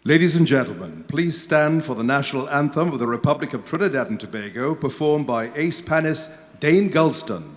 Ladies and gentlemen, please stand for the national anthem of the Republic of Trinidad and Tobago, performed by ace panist Dane Gulston.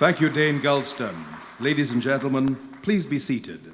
Thank you, Dane Gulston. Ladies and gentlemen, please be seated.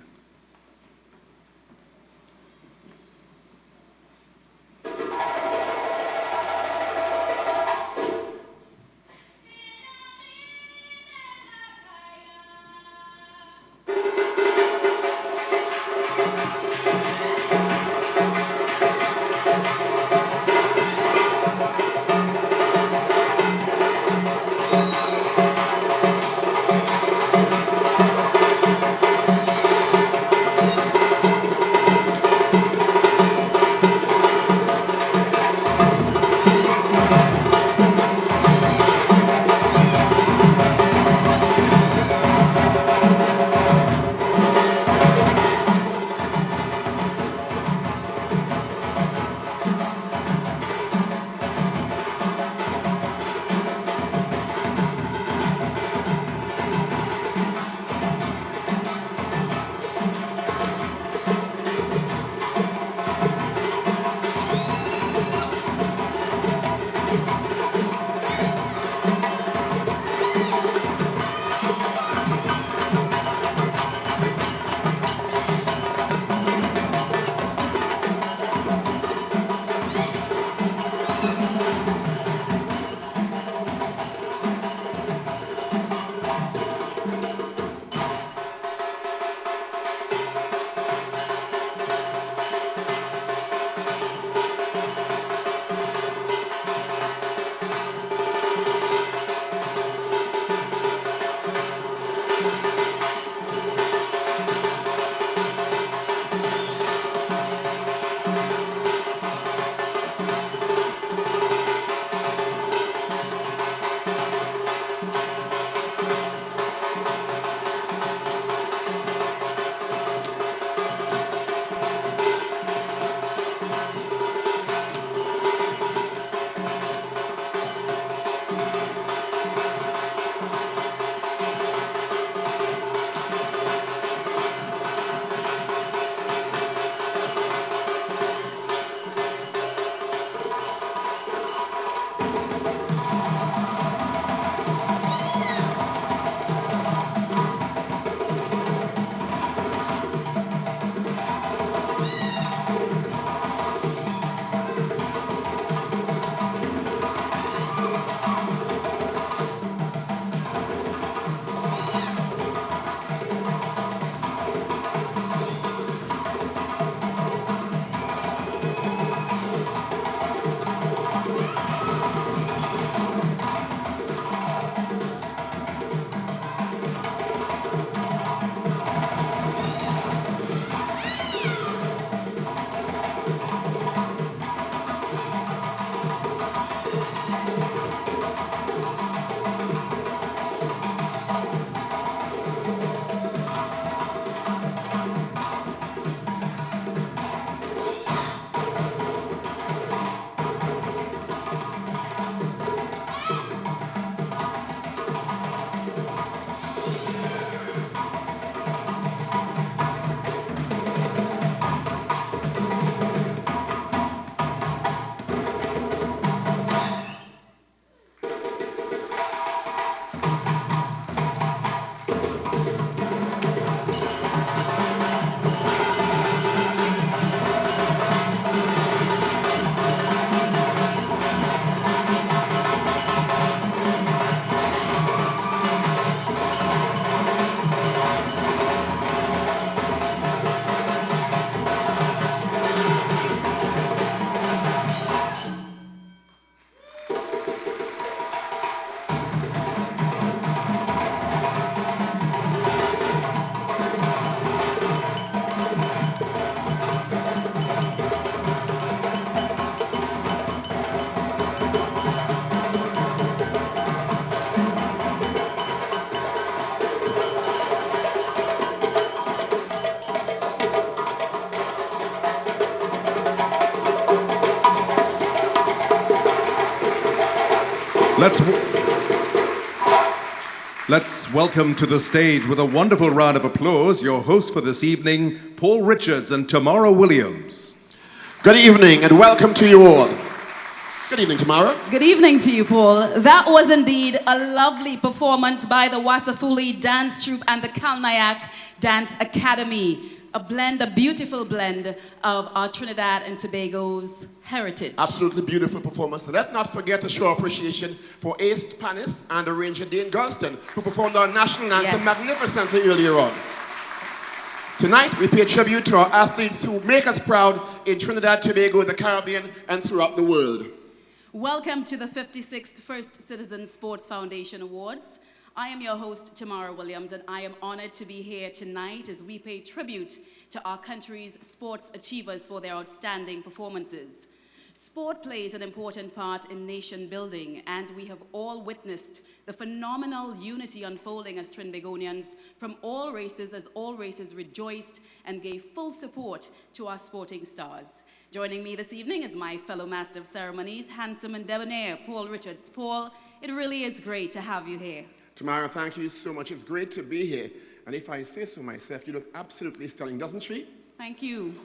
Let's welcome to the stage with a wonderful round of applause your hosts for this evening, Paul Richards and Tamara Williams. Good evening and welcome to you all. Good evening, Tamara. Good evening to you, Paul. That was indeed a lovely performance by the Wasafuli Dance Troupe and the Kalnayak Dance Academy. A beautiful blend of our Trinidad and Tobago's heritage. Absolutely beautiful performance. And let's not forget to show appreciation for Ace Panis and the Ranger Dane Gulston, who performed our national anthem magnificently earlier on. Tonight, we pay tribute to our athletes who make us proud in Trinidad, Tobago, the Caribbean, and throughout the world. Welcome to the 56th First Citizen Sports Foundation Awards. I am your host, Tamara Williams, and I am honored to be here tonight as we pay tribute to our country's sports achievers for their outstanding performances. Sport plays an important part in nation building, and we have all witnessed the phenomenal unity unfolding as Trinbagonians from all races, as all races rejoiced and gave full support to our sporting stars. Joining me this evening is my fellow Master of Ceremonies, handsome and debonair, Paul Richards. Paul, it really is great to have you here. Tamara, thank you so much. It's great to be here. And if I say so myself, you look absolutely stunning, doesn't she? Thank you.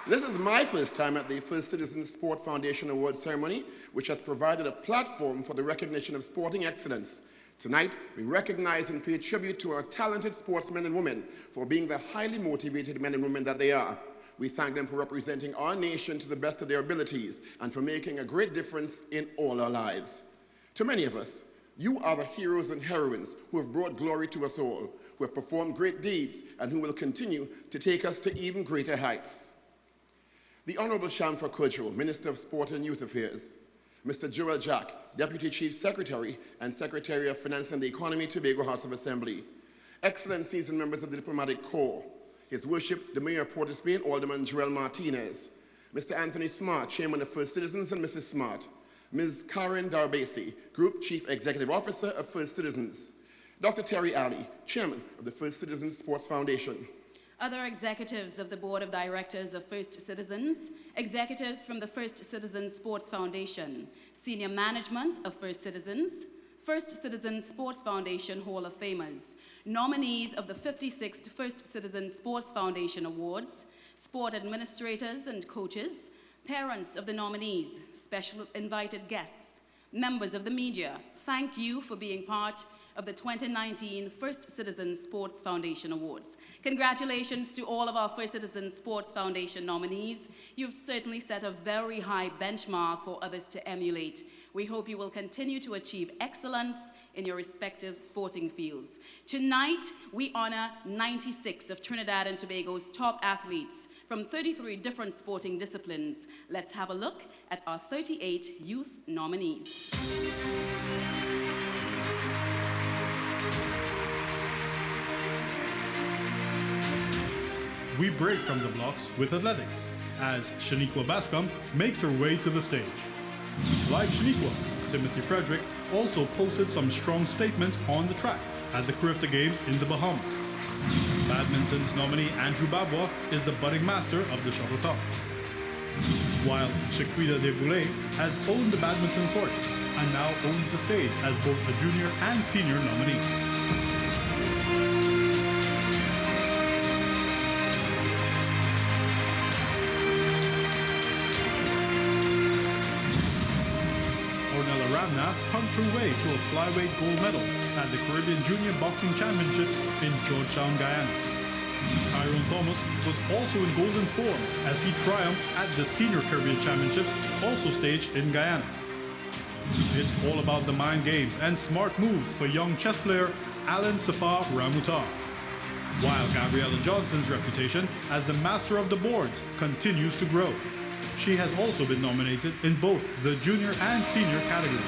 This is my first time at the First Citizen Sport Foundation Awards ceremony, which has provided a platform for the recognition of sporting excellence. Tonight, we recognize and pay tribute to our talented sportsmen and women for being the highly motivated men and women that they are. We thank them for representing our nation to the best of their abilities and for making a great difference in all our lives. To many of us, you are the heroes and heroines who have brought glory to us all, who have performed great deeds, and who will continue to take us to even greater heights. The Honorable Shamfa Kudro, Minister of Sport and Youth Affairs, Mr. Joel Jack, Deputy Chief Secretary and Secretary of Finance and the Economy, Tobago House of Assembly, Excellencies and members of the Diplomatic Corps, His Worship, the Mayor of Port of Spain, Alderman Joel Martinez, Mr. Anthony Smart, Chairman of First Citizens, and Mrs. Smart, Ms. Karen Darbasi, Group Chief Executive Officer of First Citizens, Dr. Terry Alley, Chairman of the First Citizens Sports Foundation. Other executives of the Board of Directors of First Citizens, executives from the First Citizens Sports Foundation, senior management of First Citizens, First Citizens Sports Foundation Hall of Famers, nominees of the 56th First Citizens Sports Foundation Awards, sport administrators and coaches, parents of the nominees, special invited guests, members of the media, thank you for being part of the 2019 First Citizens Sports Foundation Awards. Congratulations to all of our First Citizens Sports Foundation nominees. You've certainly set a very high benchmark for others to emulate. We hope you will continue to achieve excellence in your respective sporting fields. Tonight, we honor 96 of Trinidad and Tobago's top athletes from 33 different sporting disciplines. Let's have a look at our 38 youth nominees. We break from the blocks with athletics, as Shaniqua Bascom makes her way to the stage. Like Shaniqua, Timothy Frederick also posted some strong statements on the track at the Carifta Games in the Bahamas. Badminton's nominee Andrew Babwa is the budding master of the shuttlecock, while Shaquita Deboulay has owned the badminton court and now owns the stage as both a junior and senior nominee. Ramnath punched her way to a flyweight gold medal at the Caribbean Junior Boxing Championships in Georgetown, Guyana. Tyrone Thomas was also in golden form as he triumphed at the Senior Caribbean Championships, also staged in Guyana. It's all about the mind games and smart moves for young chess player Alan Safar Ramutar, while Gabriella Johnson's reputation as the master of the boards continues to grow. She has also been nominated in both the junior and senior categories.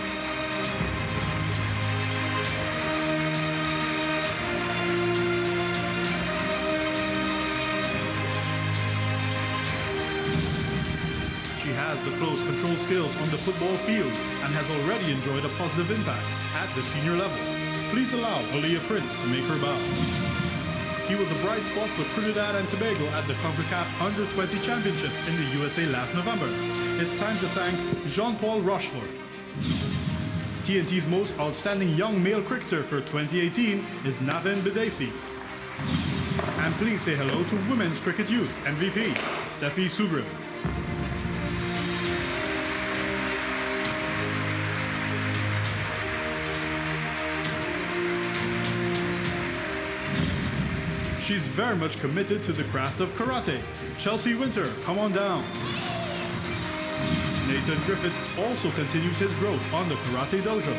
She has the close control skills on the football field and has already enjoyed a positive impact at the senior level. Please allow Aaliyah Prince to make her bow. He was a bright spot for Trinidad and Tobago at the CONCACAF Under-20 Championships in the USA last November. It's time to thank Jean-Paul Rochefort TNT's most outstanding young male cricketer for 2018 is Navin Bidesi. And please say hello to Women's Cricket Youth MVP, Steffi Sugrim. She's very much committed to the craft of karate. Chelsea Winter, come on down. Nathan Griffith also continues his growth on the Karate Dojo.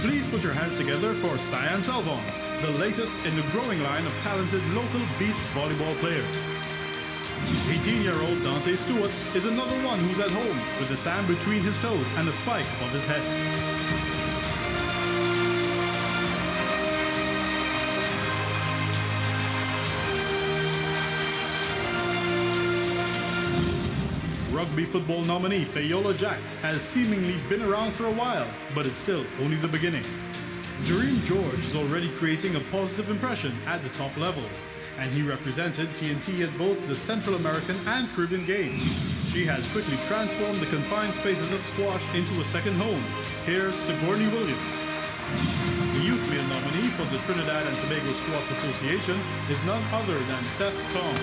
Please put your hands together for Cyan Salvon, the latest in the growing line of talented local beach volleyball players. 18-year-old Dante Stewart is another one who's at home with the sand between his toes and the spike above his head. Rugby football nominee Fayola Jack has seemingly been around for a while, but it's still only the beginning. Jareen George is already creating a positive impression at the top level, and he represented TNT at both the Central American and Caribbean Games. She has quickly transformed the confined spaces of squash into a second home. Here's Sigourney Williams. The Youth Male nominee for the Trinidad and Tobago Squash Association is none other than Seth Kong.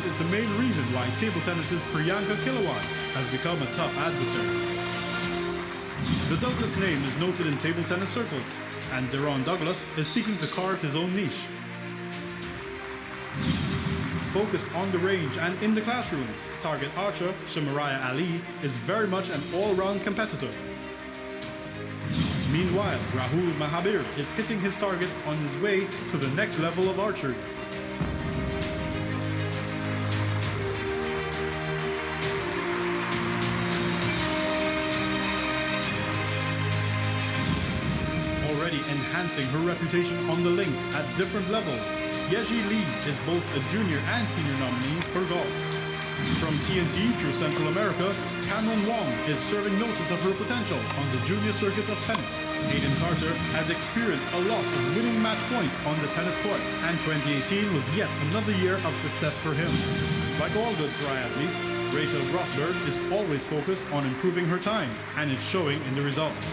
Is the main reason why table tennis's Priyanka Kilawan has become a tough adversary. The Douglas name is noted in table tennis circles, and Deron Douglas is seeking to carve his own niche. Focused on the range and in the classroom, target archer Shamaraya Ali is very much an all-round competitor. Meanwhile, Rahul Mahabir is hitting his targets on his way to the next level of archery. Enhancing her reputation on the links at different levels, Yeji Lee is both a junior and senior nominee for golf. From TNT through Central America, Cameron Wong is serving notice of her potential on the junior circuit of tennis. Aiden Carter has experienced a lot of winning match points on the tennis court, and 2018 was yet another year of success for him. Like all good triathletes, Rachel Grossberg is always focused on improving her times, and it's showing in the results.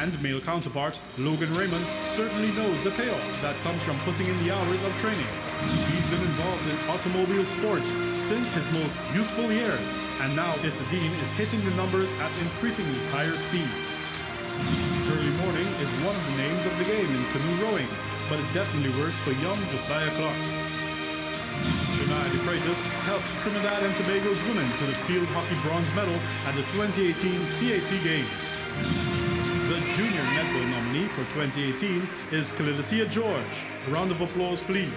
And male counterpart, Logan Raymond, certainly knows the payoff that comes from putting in the hours of training. He's been involved in automobile sports since his most youthful years, and now Isadine is hitting the numbers at increasingly higher speeds. Early morning is one of the names of the game in canoe rowing, but it definitely works for young Josiah Clark. Shania DeFreitas helped Trinidad and Tobago's women to the field hockey bronze medal at the 2018 CAC Games. The junior netball nominee for 2018 is Kalilasia George. A round of applause, please.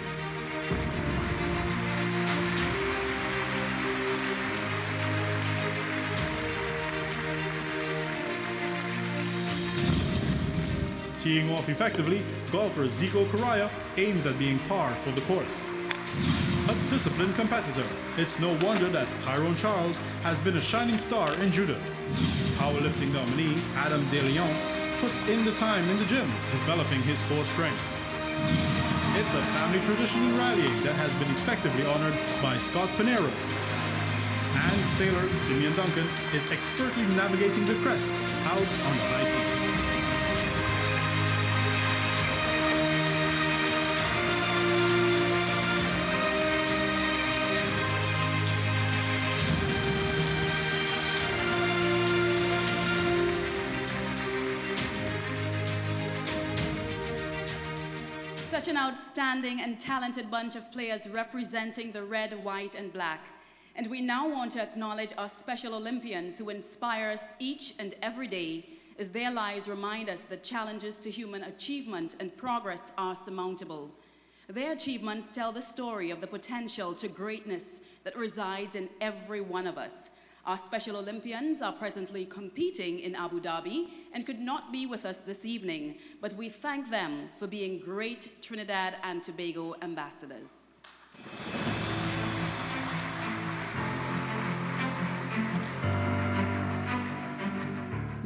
Teeing off effectively, golfer Zico Correa aims at being par for the course. A disciplined competitor, it's no wonder that Tyrone Charles has been a shining star in judo. Powerlifting nominee Adam DeLeon puts in the time in the gym, developing his core strength. It's a family tradition in rallying that has been effectively honored by Scott Pinero. And sailor Simeon Duncan is expertly navigating the crests out on the high seas. Such an outstanding and talented bunch of players representing the red, white, and black. And we now want to acknowledge our Special Olympians who inspire us each and every day as their lives remind us that challenges to human achievement and progress are surmountable. Their achievements tell the story of the potential to greatness that resides in every one of us. Our Special Olympians are presently competing in Abu Dhabi and could not be with us this evening, but we thank them for being great Trinidad and Tobago ambassadors.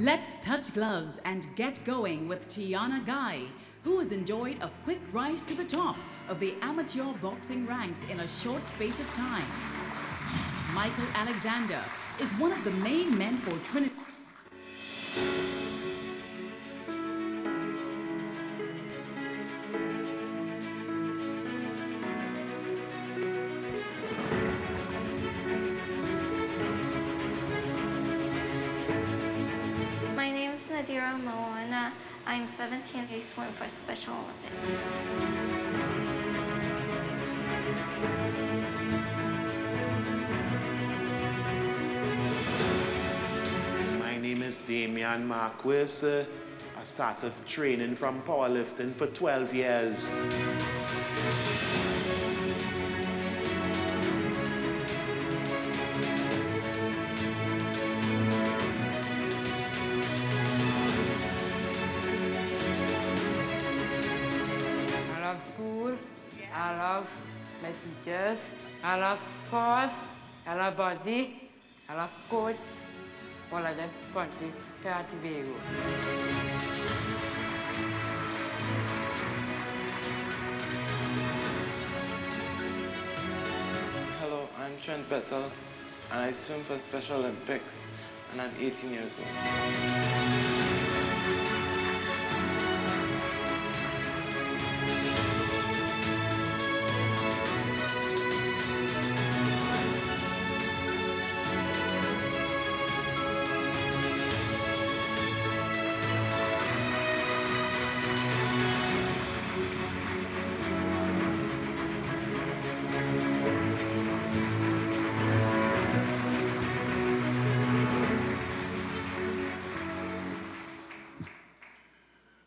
Let's touch gloves and get going with Tiana Guy, who has enjoyed a quick rise to the top of the amateur boxing ranks in a short space of time. Michael Alexander is one of the main men for Trinidad. My name is Nadira Moana. I'm 17 and I swim for Special Olympics. My name is Damian Marquis. I started training from powerlifting for 12 years. I love school, I love my teachers, I love sports, I love body, I love coach, all of them country, Tobago. Hello, I'm Trent Bettel, and I swim for Special Olympics, and I'm 18 years old.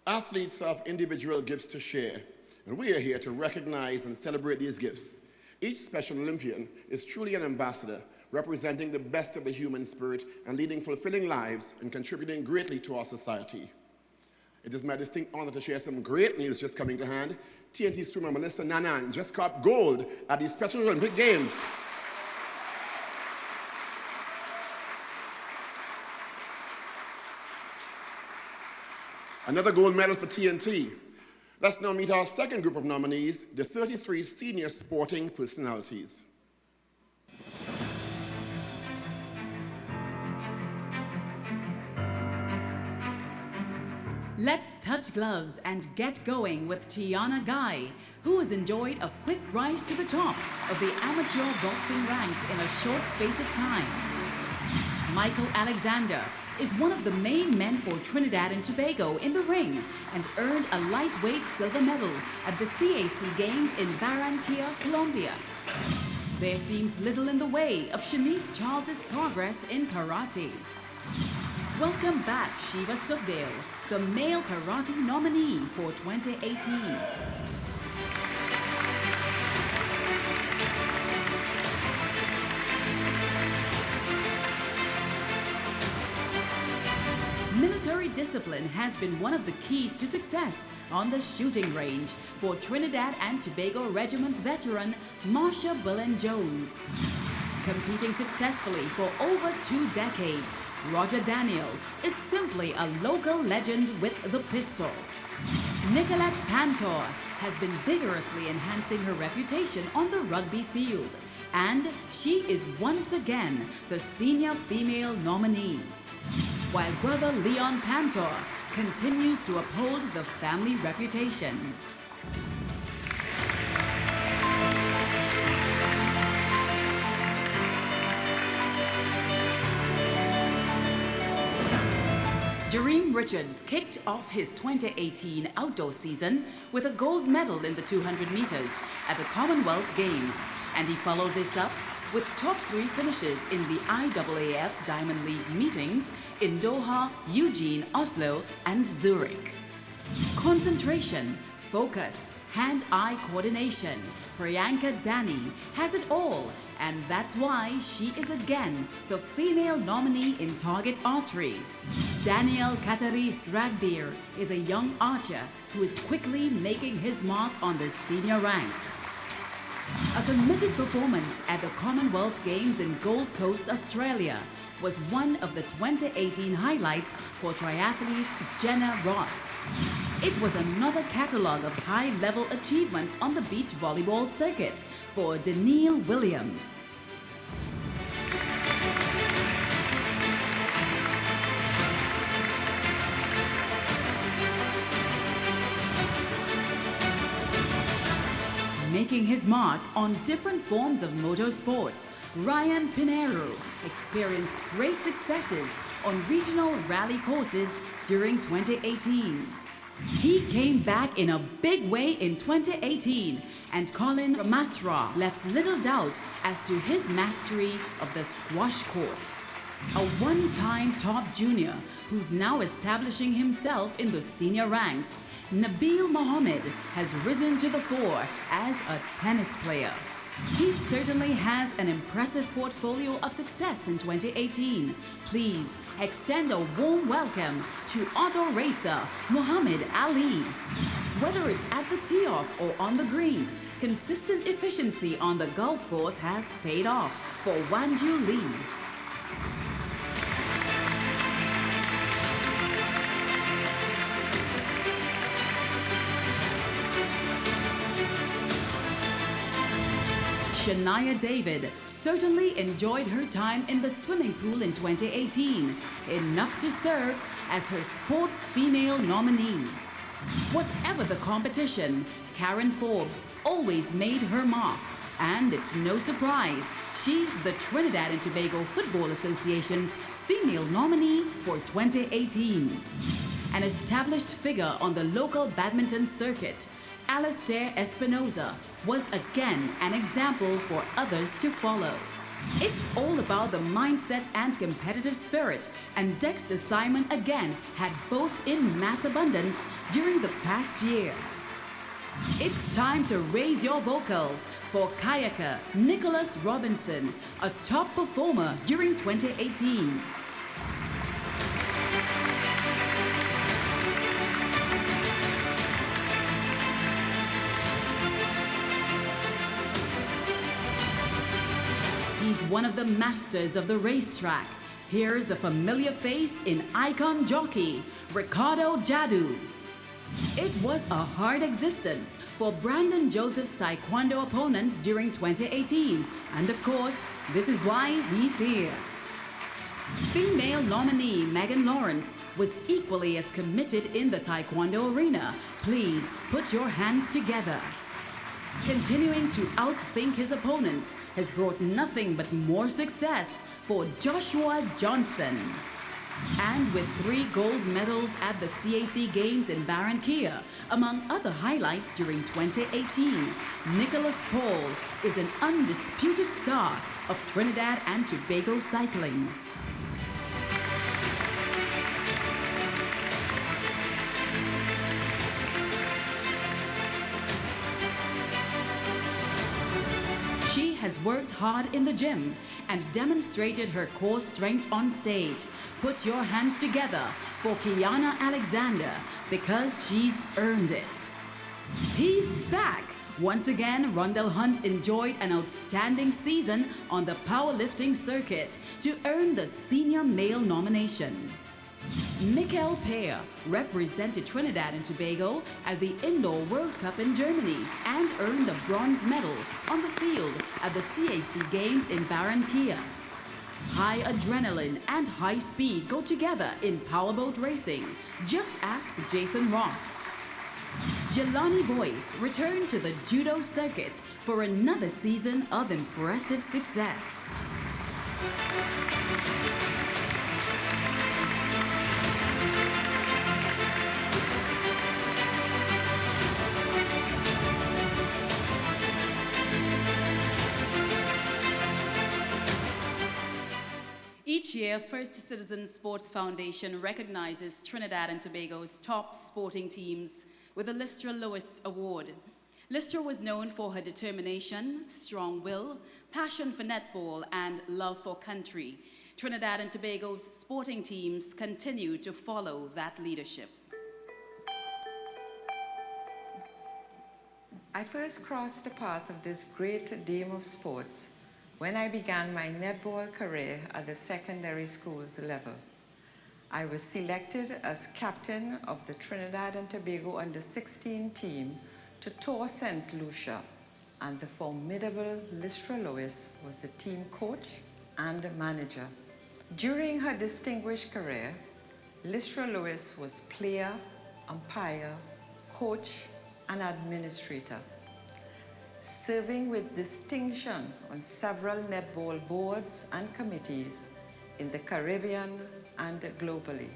Athletes have individual gifts to share, and we are here to recognize and celebrate these gifts. Each Special Olympian is truly an ambassador, representing the best of the human spirit and leading fulfilling lives and contributing greatly to our society. It is my distinct honor to share some great news just coming to hand. TNT swimmer Melissa Nanan just caught gold at the Special Olympic Games. Another gold medal for TNT. Let's now meet our second group of nominees, the 33 senior sporting personalities. Let's touch gloves and get going with Tiana Guy, who has enjoyed a quick rise to the top of the amateur boxing ranks in a short space of time. Michael Alexander is one of the main men for Trinidad and Tobago in the ring and earned a lightweight silver medal at the CAC Games in Barranquilla, Colombia. There seems little in the way of Shanice Charles's progress in karate. Welcome back, Shiva Sukhdeo, the male karate nominee for 2018. Military discipline has been one of the keys to success on the shooting range for Trinidad and Tobago Regiment veteran Marsha Bullen-Jones. Competing successfully for over 2 decades, Roger Daniel is simply a local legend with the pistol. Nicolette Pantor has been vigorously enhancing her reputation on the rugby field, and she is once again the senior female nominee. While brother Leon Pantor continues to uphold the family reputation. Jareem Richards kicked off his 2018 outdoor season with a gold medal in the 200 meters at the Commonwealth Games, and he followed this up with top 3 finishes in the IAAF Diamond League meetings in Doha, Eugene, Oslo, and Zurich. Concentration, focus, hand-eye coordination. Priyanka Dani has it all, and that's why she is again the female nominee in target archery. Daniel Kataris Ragbir is a young archer who is quickly making his mark on the senior ranks. A committed performance at the Commonwealth Games in Gold Coast, Australia was one of the 2018 highlights for triathlete Jenna Ross. It was another catalogue of high-level achievements on the beach volleyball circuit for Danielle Williams. Making his mark on different forms of motorsports, Ryan Pinheiro experienced great successes on regional rally courses during 2018. He came back in a big way in 2018, and Colin Ramastra left little doubt as to his mastery of the squash court. A one-time top junior who's now establishing himself in the senior ranks, Nabil Mohammed has risen to the fore as a tennis player. He certainly has an impressive portfolio of success in 2018. Please extend a warm welcome to auto racer Muhammad Ali. Whether it's at the tee-off or on the green, consistent efficiency on the golf course has paid off for Wanju Lee. Shania David certainly enjoyed her time in the swimming pool in 2018, enough to serve as her sports female nominee. Whatever the competition, Karen Forbes always made her mark, and it's no surprise she's the Trinidad and Tobago Football Association's female nominee for 2018. An established figure on the local badminton circuit, Alastair Espinoza was again an example for others to follow. It's all about the mindset and competitive spirit, and Dexter Simon again had both in mass abundance during the past year. It's time to raise your vocals for kayaker Nicholas Robinson, a top performer during 2018. He's one of the masters of the racetrack. Here's a familiar face in icon jockey, Ricardo Jadu. It was a hard existence for Brandon Joseph's Taekwondo opponents during 2018. And of course, this is why he's here. Female nominee Megan Lawrence was equally as committed in the Taekwondo arena. Please put your hands together. Continuing to outthink his opponents has brought nothing but more success for Joshua Johnson. And with 3 gold medals at the CAC Games in Barranquilla, among other highlights during 2018, Nicholas Paul is an undisputed star of Trinidad and Tobago cycling. She has worked hard in the gym and demonstrated her core strength on stage. Put your hands together for Kiana Alexander, because she's earned it. He's back! Once again, Rondell Hunt enjoyed an outstanding season on the powerlifting circuit to earn the senior male nomination. Mikel Peyer represented Trinidad and Tobago at the Indoor World Cup in Germany and earned a bronze medal on the field at the CAC Games in Barranquilla. High adrenaline and high speed go together in powerboat racing. Just ask Jason Ross. Jelani Boyce returned to the judo circuit for another season of impressive success. Each year, First Citizens Sports Foundation recognizes Trinidad and Tobago's top sporting teams with the Lystra Lewis Award. Lystra was known for her determination, strong will, passion for netball, and love for country. Trinidad and Tobago's sporting teams continue to follow that leadership. I first crossed the path of this great dame of sports when I began my netball career at the secondary school's level. I was selected as captain of the Trinidad and Tobago under-16 team to tour St. Lucia, and the formidable Lystra Lewis was the team coach and manager. During her distinguished career, Lystra Lewis was player, umpire, coach, and administrator, serving with distinction on several netball boards and committees in the Caribbean and globally.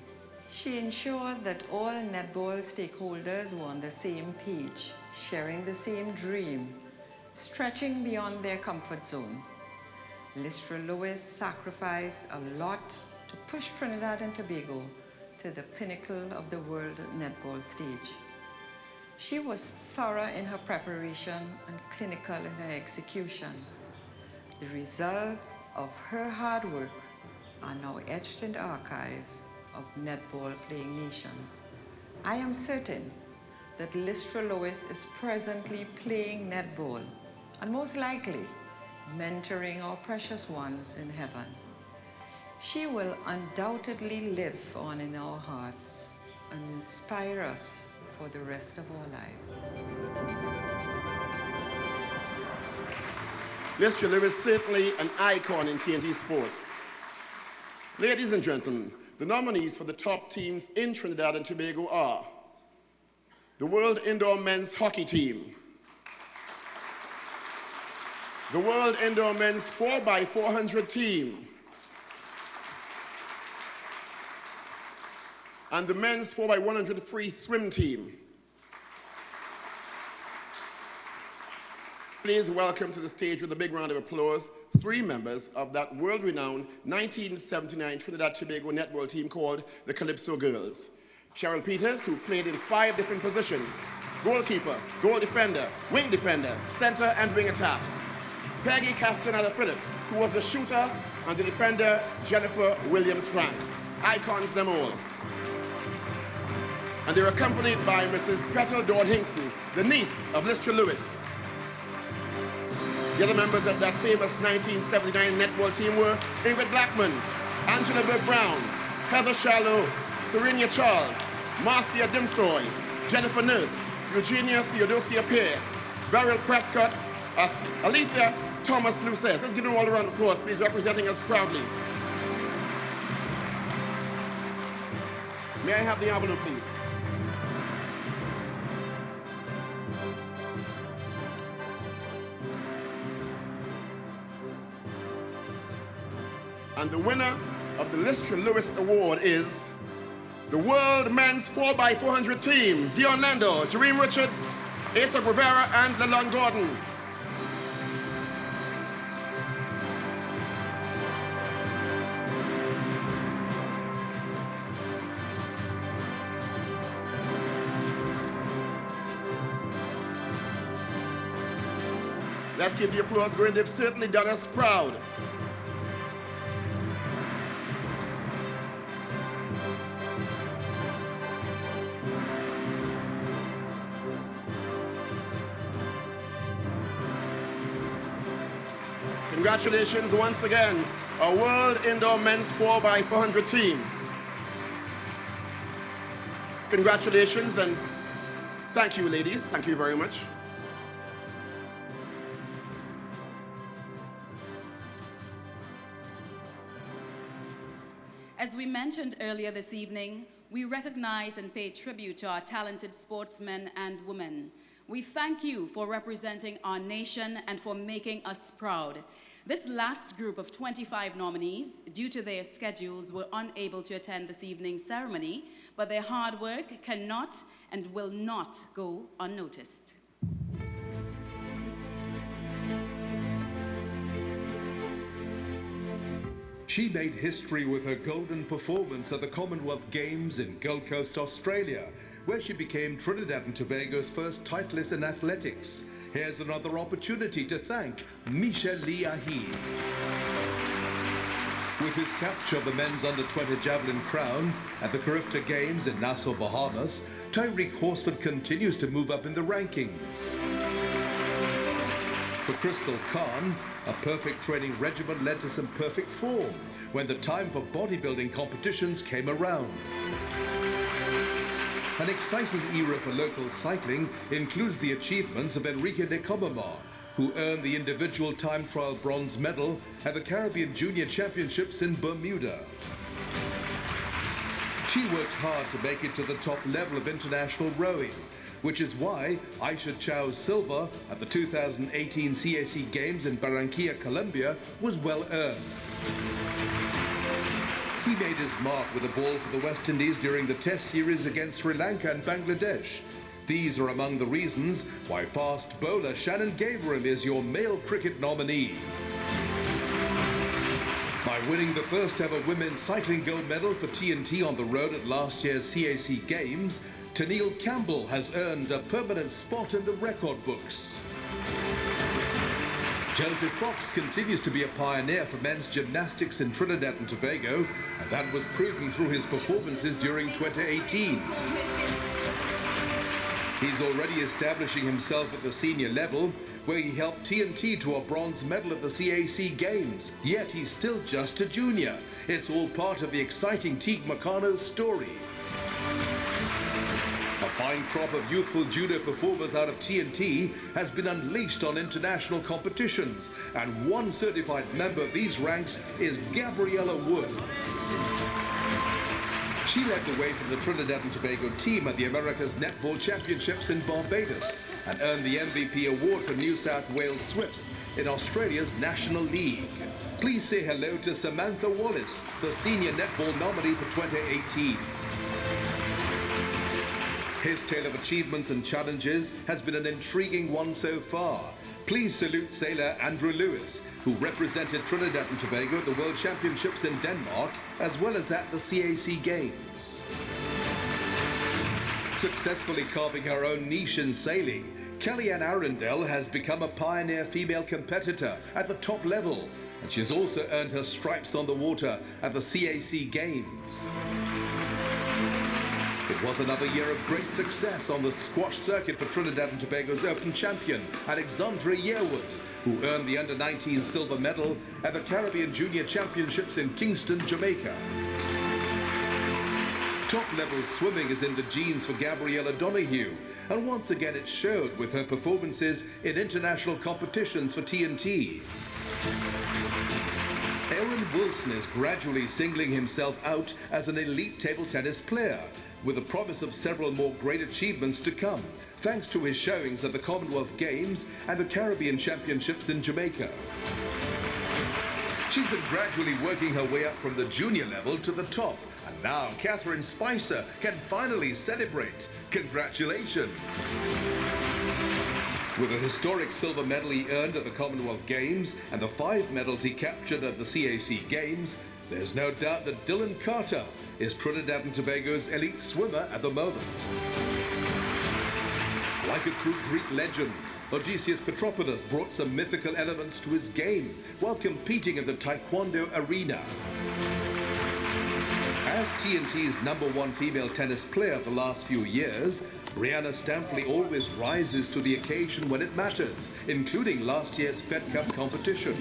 She ensured that all netball stakeholders were on the same page, sharing the same dream, stretching beyond their comfort zone. Lystra Lewis sacrificed a lot to push Trinidad and Tobago to the pinnacle of the world netball stage. She was thorough in her preparation and clinical in her execution. The results of her hard work are now etched in the archives of netball playing nations. I am certain that Lystra Lewis is presently playing netball and most likely mentoring our precious ones in heaven. She will undoubtedly live on in our hearts and inspire us for the rest of our lives. Lystra Lewis is certainly an icon in TNT sports. Ladies and gentlemen, the nominees for the top teams in Trinidad and Tobago are the World Indoor Men's Hockey Team, the World Indoor Men's 4x400 Team, and the Men's 4x100 Free Swim Team. Please welcome to the stage with a big round of applause 3 members of that world-renowned 1979 Trinidad-Tobago netball team called the Calypso Girls. Cheryl Peters, who played in 5 different positions: goalkeeper, goal defender, wing defender, center, and wing attack. Peggy Castaneda-Phillip, who was the shooter, and the defender, Jennifer Williams-Frank. Icons them all. And they're accompanied by Mrs. Petal Dawn Hinkson, the niece of Lystra Lewis. The other members of that famous 1979 netball team were Ingrid Blackman, Angela Burke-Brown, Heather Shallow, Serenia Charles, Marcia Dimsoy, Jennifer Nurse, Eugenia Theodosia Pear, Beryl Prescott, Alethea Thomas Luces. Let's give them all a round of applause, please, representing us proudly. May I have the envelope, please? And the winner of the Lystra Lewis Award is the World Men's 4x400 Team, Dion Lando, Jareem Richards, Asa Rivera, and Lalon Gordon. Let's keep the applause going. They've certainly done us proud. Congratulations once again, our World Indoor Men's 4x400 team. Congratulations and thank you, ladies. Thank you very much. As we mentioned earlier this evening, we recognize and pay tribute to our talented sportsmen and women. We thank you for representing our nation and for making us proud. This last group of 25 nominees, due to their schedules, were unable to attend this evening's ceremony, but their hard work cannot and will not go unnoticed. She made history with her golden performance at the Commonwealth Games in Gold Coast, Australia, where she became Trinidad and Tobago's first titleist in athletics. Here's another opportunity to thank Michel Liahi. With his capture of the men's under-20 javelin crown at the Carifta Games in Nassau, Bahamas, Tyreek Horsford continues to move up in the rankings. For Crystal Khan, a perfect training regimen led to some perfect form when the time for bodybuilding competitions came around. An exciting era for local cycling includes the achievements of Enrique Nekomama, who earned the individual time trial bronze medal at the Caribbean Junior Championships in Bermuda. She worked hard to make it to the top level of international rowing, which is why Aisha Chao Silva at the 2018 CAC Games in Barranquilla, Colombia, was well earned. He made his mark with a ball for the West Indies during the Test series against Sri Lanka and Bangladesh. These are among the reasons why fast bowler Shannon Gabriel is your male cricket nominee. By winning the first ever women's cycling gold medal for TNT on the road at last year's CAC Games, Tennille Campbell has earned a permanent spot in the record books. Joseph Fox continues to be a pioneer for men's gymnastics in Trinidad and Tobago, and that was proven through his performances during 2018. He's already establishing himself at the senior level, where he helped TNT to a bronze medal at the CAC Games, yet he's still just a junior. It's all part of the exciting Teague Meccano's story. A fine crop of youthful judo performers out of TNT has been unleashed on international competitions, and one certified member of these ranks is Gabriella Wood. She led the way from the Trinidad and Tobago team at the America's Netball Championships in Barbados and earned the MVP award for New South Wales Swifts in Australia's National League. Please say hello to Samantha Wallace, the senior netball nominee for 2018. His tale of achievements and challenges has been an intriguing one so far. Please salute sailor Andrew Lewis, who represented Trinidad and Tobago at the World Championships in Denmark, as well as at the CAC Games. Successfully carving her own niche in sailing, Kellyanne Arundel has become a pioneer female competitor at the top level, and she has also earned her stripes on the water at the CAC Games. It was another year of great success on the squash circuit for Trinidad and Tobago's Open champion, Alexandra Yearwood, who earned the Under-19 silver medal at the Caribbean Junior Championships in Kingston, Jamaica. Top-level swimming is in the genes for Gabriella Donahue, and once again it showed with her performances in international competitions for TNT. Aaron Wilson is gradually singling himself out as an elite table tennis player, with the promise of several more great achievements to come, thanks to his showings at the Commonwealth Games and the Caribbean Championships in Jamaica. She's been gradually working her way up from the junior level to the top, and now Catherine Spicer can finally celebrate. Congratulations! With a historic silver medal he earned at the Commonwealth Games and the 5 medals he captured at the CAC Games, there's no doubt that Dylan Carter is Trinidad and Tobago's elite swimmer at the moment. Like a true Greek legend, Odysseus Petropoulos brought some mythical elements to his game while competing in the Taekwondo arena. As TNT's #1 female tennis player of the last few years, Brianna Stampley always rises to the occasion when it matters, including last year's Fed Cup competition.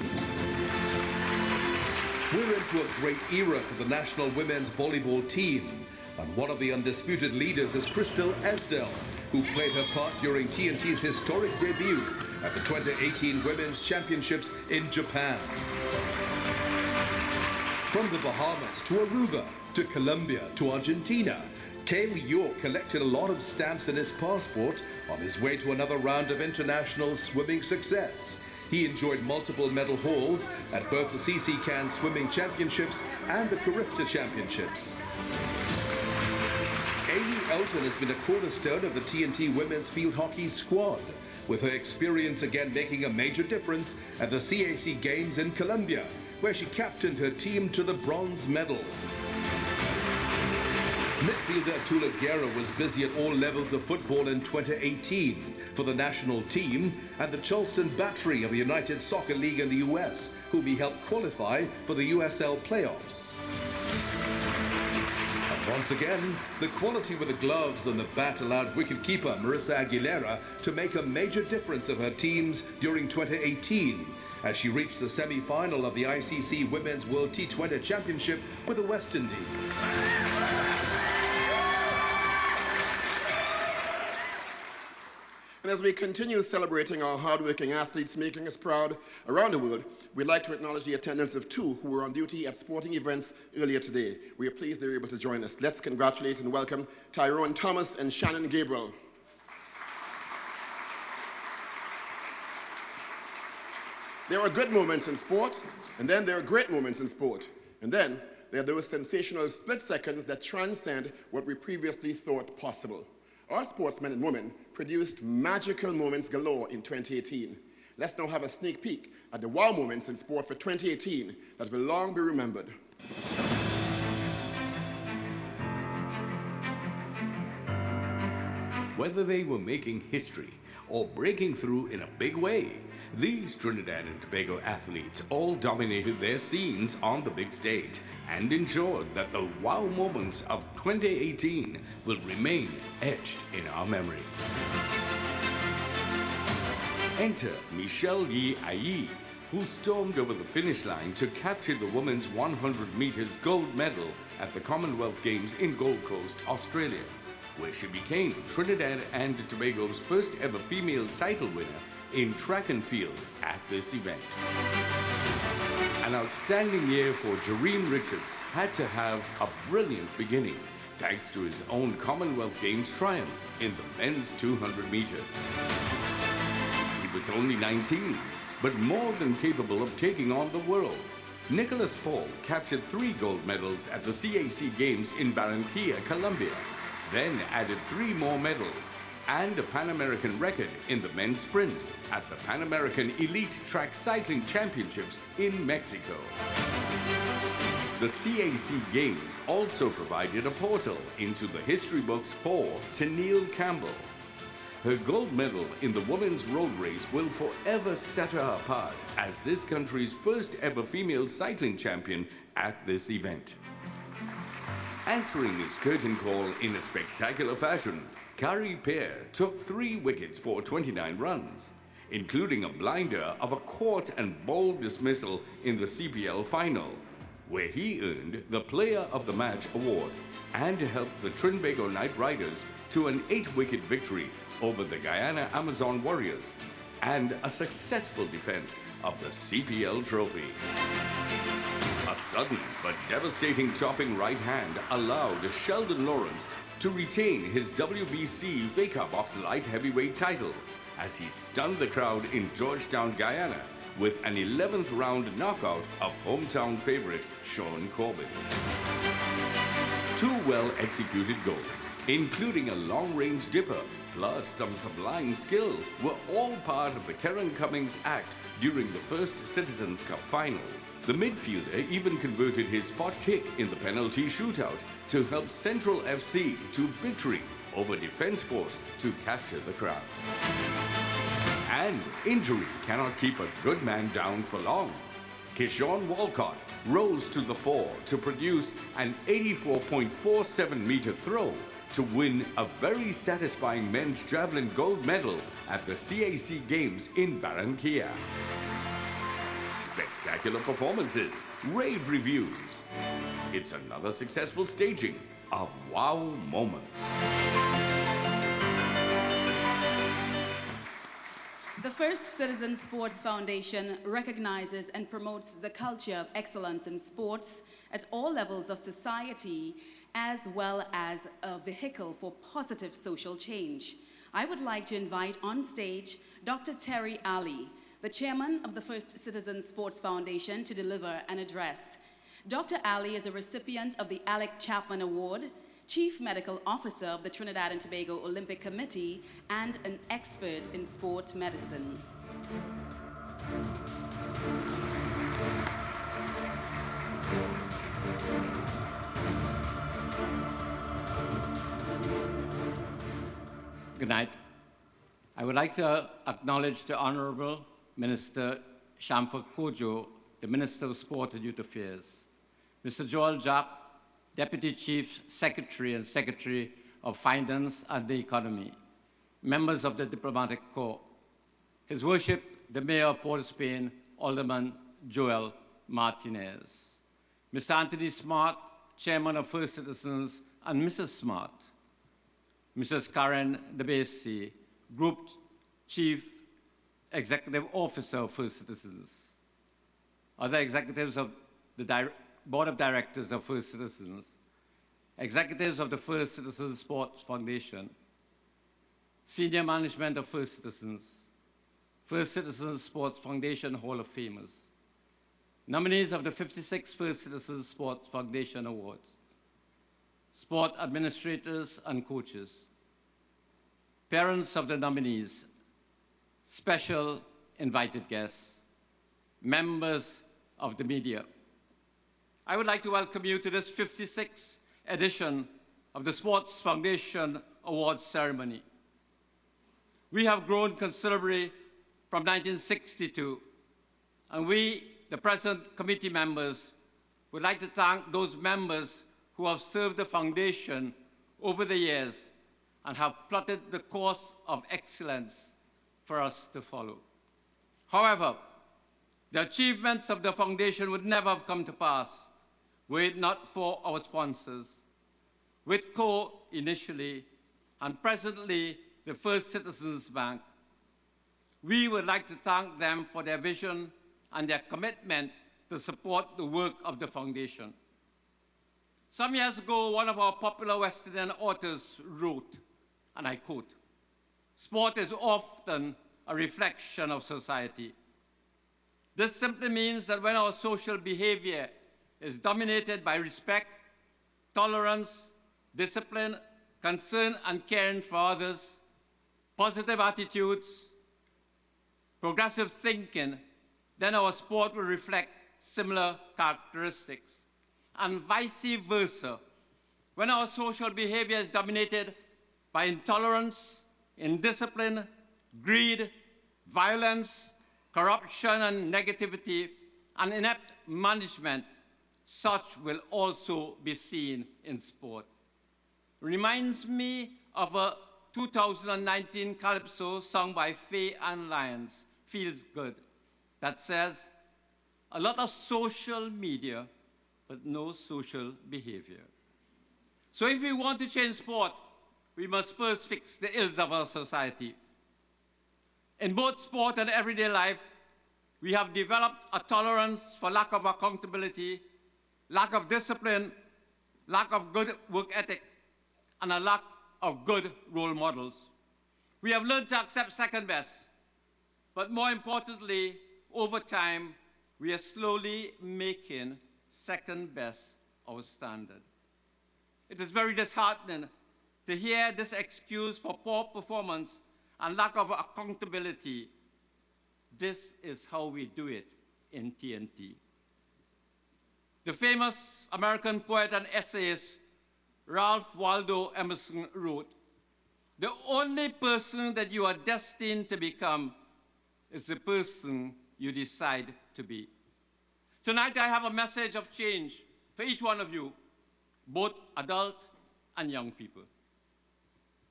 We're into a great era for the national women's volleyball team, and one of the undisputed leaders is Crystal Esdell, who played her part during TNT's historic debut at the 2018 Women's Championships in Japan. From the Bahamas to Aruba, to Colombia, to Argentina, Cale York collected a lot of stamps in his passport on his way to another round of international swimming success. He enjoyed multiple medal hauls at both the CC Can Swimming Championships and the Carifta Championships. Amy Elton has been a cornerstone of the TNT women's field hockey squad, with her experience again making a major difference at the CAC Games in Colombia, where she captained her team to the bronze medal. Midfielder Tula Guerra was busy at all levels of football in 2018 for the national team and the Charleston Battery of the United Soccer League in the US, whom he helped qualify for the USL playoffs. A Once again, the quality with the gloves and the bat allowed wicketkeeper Marissa Aguilera to make a major difference of her teams during 2018 as she reached the semi-final of the ICC Women's World T20 Championship with the West Indies. And as we continue celebrating our hardworking athletes making us proud around the world, we'd like to acknowledge the attendance of two who were on duty at sporting events earlier today. We are pleased they were able to join us. Let's congratulate and welcome Tyrone Thomas and Shannon Gabriel. There are good moments in sport, and then there are great moments in sport. And then there are those sensational split seconds that transcend what we previously thought possible. Our sportsmen and women produced magical moments galore in 2018. Let's now have a sneak peek at the wow moments in sport for 2018 that will long be remembered. Whether they were making history or breaking through in a big way, these Trinidad and Tobago athletes all dominated their scenes on the big stage and ensured that the wow moments of 2018 will remain etched in our memory. Enter Michelle Yi Ayi, who stormed over the finish line to capture the women's 100 meters gold medal at the Commonwealth Games in Gold Coast, Australia, where she became Trinidad and Tobago's first ever female title winner in track and field at this event. An outstanding year for Jareem Richards had to have a brilliant beginning thanks to his own Commonwealth Games triumph in the men's 200 meters. He was only 19, but more than capable of taking on the world. Nicholas Paul captured 3 gold medals at the CAC Games in Barranquilla, Colombia, then added 3 more medals and a Pan American record in the men's sprint at the Pan American Elite Track Cycling Championships in Mexico. The CAC Games also provided a portal into the history books for Tennille Campbell. Her gold medal in the women's road race will forever set her apart as this country's first ever female cycling champion at this event. Answering his curtain call in a spectacular fashion, Kari Pear took 3 wickets for 29 runs, including a blinder of a caught and bold dismissal in the CPL final, where he earned the Player of the Match award and helped the Trinbago Knight Riders to an 8-wicket victory over the Guyana Amazon Warriors and a successful defense of the CPL trophy. A sudden but devastating chopping right hand allowed Sheldon Lawrence to retain his WBC Veka Box Light Heavyweight title as he stunned the crowd in Georgetown, Guyana with an 11th round knockout of hometown favorite Sean Corbin. 2 well-executed goals, including a long-range dipper, plus some sublime skill, were all part of the Karen Cummings act during the first Citizens Cup final. The midfielder even converted his spot kick in the penalty shootout to help Central FC to victory over Defence Force to capture the crowd. And injury cannot keep a good man down for long. Kishon Walcott rose to the fore to produce an 84.47 meter throw to win a very satisfying men's javelin gold medal at the CAC Games in Barranquilla. Spectacular performances, rave reviews. It's another successful staging of wow moments. The First Citizen Sports Foundation recognizes and promotes the culture of excellence in sports at all levels of society, as well as a vehicle for positive social change. I would like to invite on stage Dr. Terry Ali, the chairman of the First Citizen Sports Foundation, to deliver an address. Dr. Ali is a recipient of the Alec Chapman Award, Chief Medical Officer of the Trinidad and Tobago Olympic Committee, and an expert in sport medicine. Good night. I would like to acknowledge the Honorable Minister Shamfa Kojo, the Minister of Sport and Youth Affairs, Mr. Joel Jack, Deputy Chief Secretary and Secretary of Finance and the Economy, members of the Diplomatic Corps, His Worship, the Mayor of Port of Spain, Alderman Joel Martinez, Mr. Anthony Smart, Chairman of First Citizens, and Mrs. Smart, Mrs. Karen DeBasi, Group Chief Executive Officer of First Citizens, other executives of the Board of Directors of First Citizens, executives of the First Citizens Sports Foundation, senior management of First Citizens Sports Foundation Hall of Famers, nominees of the 56th First Citizens Sports Foundation Awards, sport administrators and coaches, parents of the nominees, special invited guests, members of the media. I would like to welcome you to this 56th edition of the Sports Foundation Awards ceremony. We have grown considerably from 1962, and we, the present committee members, would like to thank those members who have served the foundation over the years and have plotted the course of excellence for us to follow. However, the achievements of the foundation would never have come to pass were it not for our sponsors, Whitco initially, and presently the First Citizens Bank. We would like to thank them for their vision and their commitment to support the work of the foundation. Some years ago, one of our popular West Indian authors wrote, and I quote, "Sport is often a reflection of society." This simply means that when our social behavior is dominated by respect, tolerance, discipline, concern and caring for others, positive attitudes, progressive thinking, then our sport will reflect similar characteristics. And vice versa, when our social behavior is dominated by intolerance, indiscipline, greed, violence, corruption and negativity, and inept management, such will also be seen in sport. Reminds me of a 2019 calypso sung by Faye Ann Lyons, Feels Good, that says, "A lot of social media, but no social behavior." So if we want to change sport, we must first fix the ills of our society. In both sport and everyday life, we have developed a tolerance for lack of accountability, lack of discipline, lack of good work ethic, and a lack of good role models. We have learned to accept second best, but more importantly, over time, we are slowly making second best our standard. It is very disheartening to hear this excuse for poor performance and lack of accountability. This is how we do it in TNT. The famous American poet and essayist Ralph Waldo Emerson wrote, "The only person that you are destined to become is the person you decide to be." Tonight I have a message of change for each one of you, both adult and young people.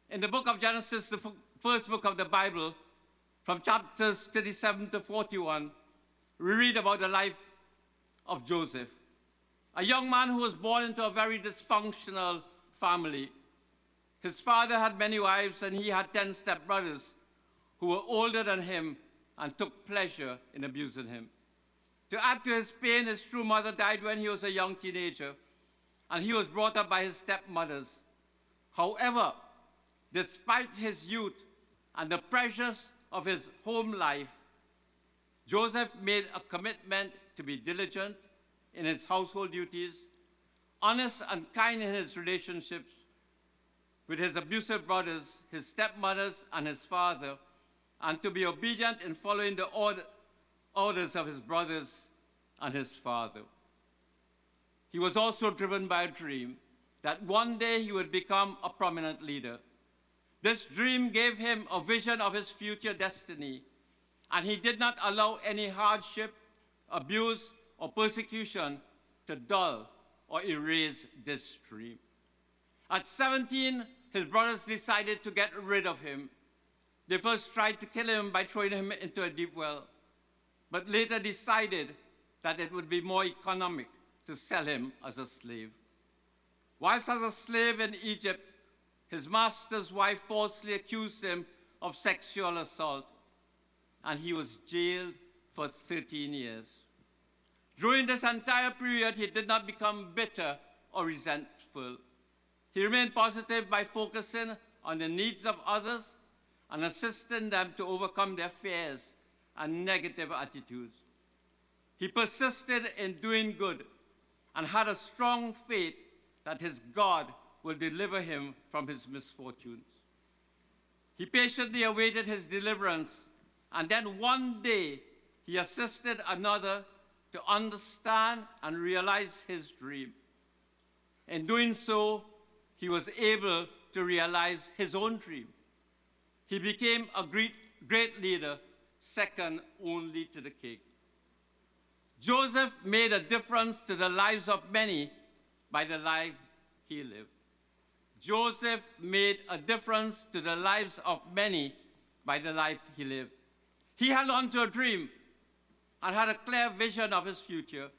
In the book of Genesis, the first book of the Bible, from chapters 37 to 41, we read about the life of Joseph, a young man who was born into a very dysfunctional family. His father had many wives, and he had 10 stepbrothers who were older than him and took pleasure in abusing him. To add to his pain, his true mother died when he was a young teenager, and he was brought up by his stepmothers. However, despite his youth and the pressures of his home life, Joseph made a commitment to be diligent in his household duties, honest and kind in his relationships with his abusive brothers, his stepmothers, and his father, and to be obedient in following the orders of his brothers and his father. He was also driven by a dream that one day he would become a prominent leader. This dream gave him a vision of his future destiny, and he did not allow any hardship, abuse, or persecution to dull or erase this dream. At 17, his brothers decided to get rid of him. They first tried to kill him by throwing him into a deep well, but later decided that it would be more economic to sell him as a slave. Whilst as a slave in Egypt, his master's wife falsely accused him of sexual assault, and he was jailed for 13 years. During this entire period, he did not become bitter or resentful. He remained positive by focusing on the needs of others and assisting them to overcome their fears and negative attitudes. He persisted in doing good and had a strong faith that his God will deliver him from his misfortunes. He patiently awaited his deliverance, and then one day he assisted another to understand and realize his dream. In doing so, he was able to realize his own dream. He became a great leader, second only to the king. Joseph made a difference to the lives of many by the life he lived. Joseph made a difference to the lives of many by the life he lived. He held on to a dream and had a clear vision of his future.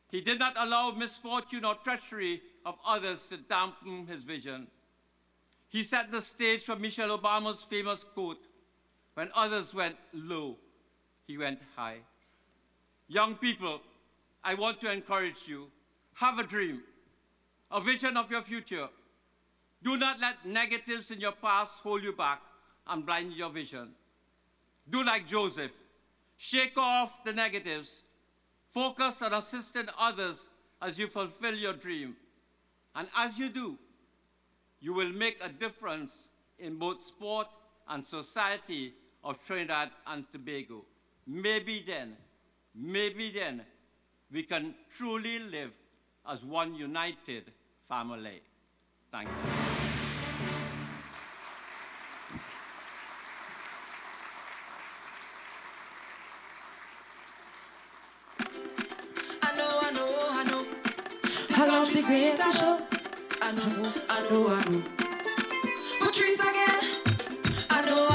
He did not allow misfortune or treachery of others to dampen his vision. He set the stage for Michelle Obama's famous quote, "When others went low, he went high." Young people, I want to encourage you. Have a dream, a vision of your future. Do not let negatives in your past hold you back and blind your vision. Do like Joseph. Shake off the negatives. Focus on assisting others as you fulfill your dream. And as you do, you will make a difference in both sport and society of Trinidad and Tobago. Maybe then, we can truly live as one united family. Thank you. I love the greatest show. I know. Patrice again. I know.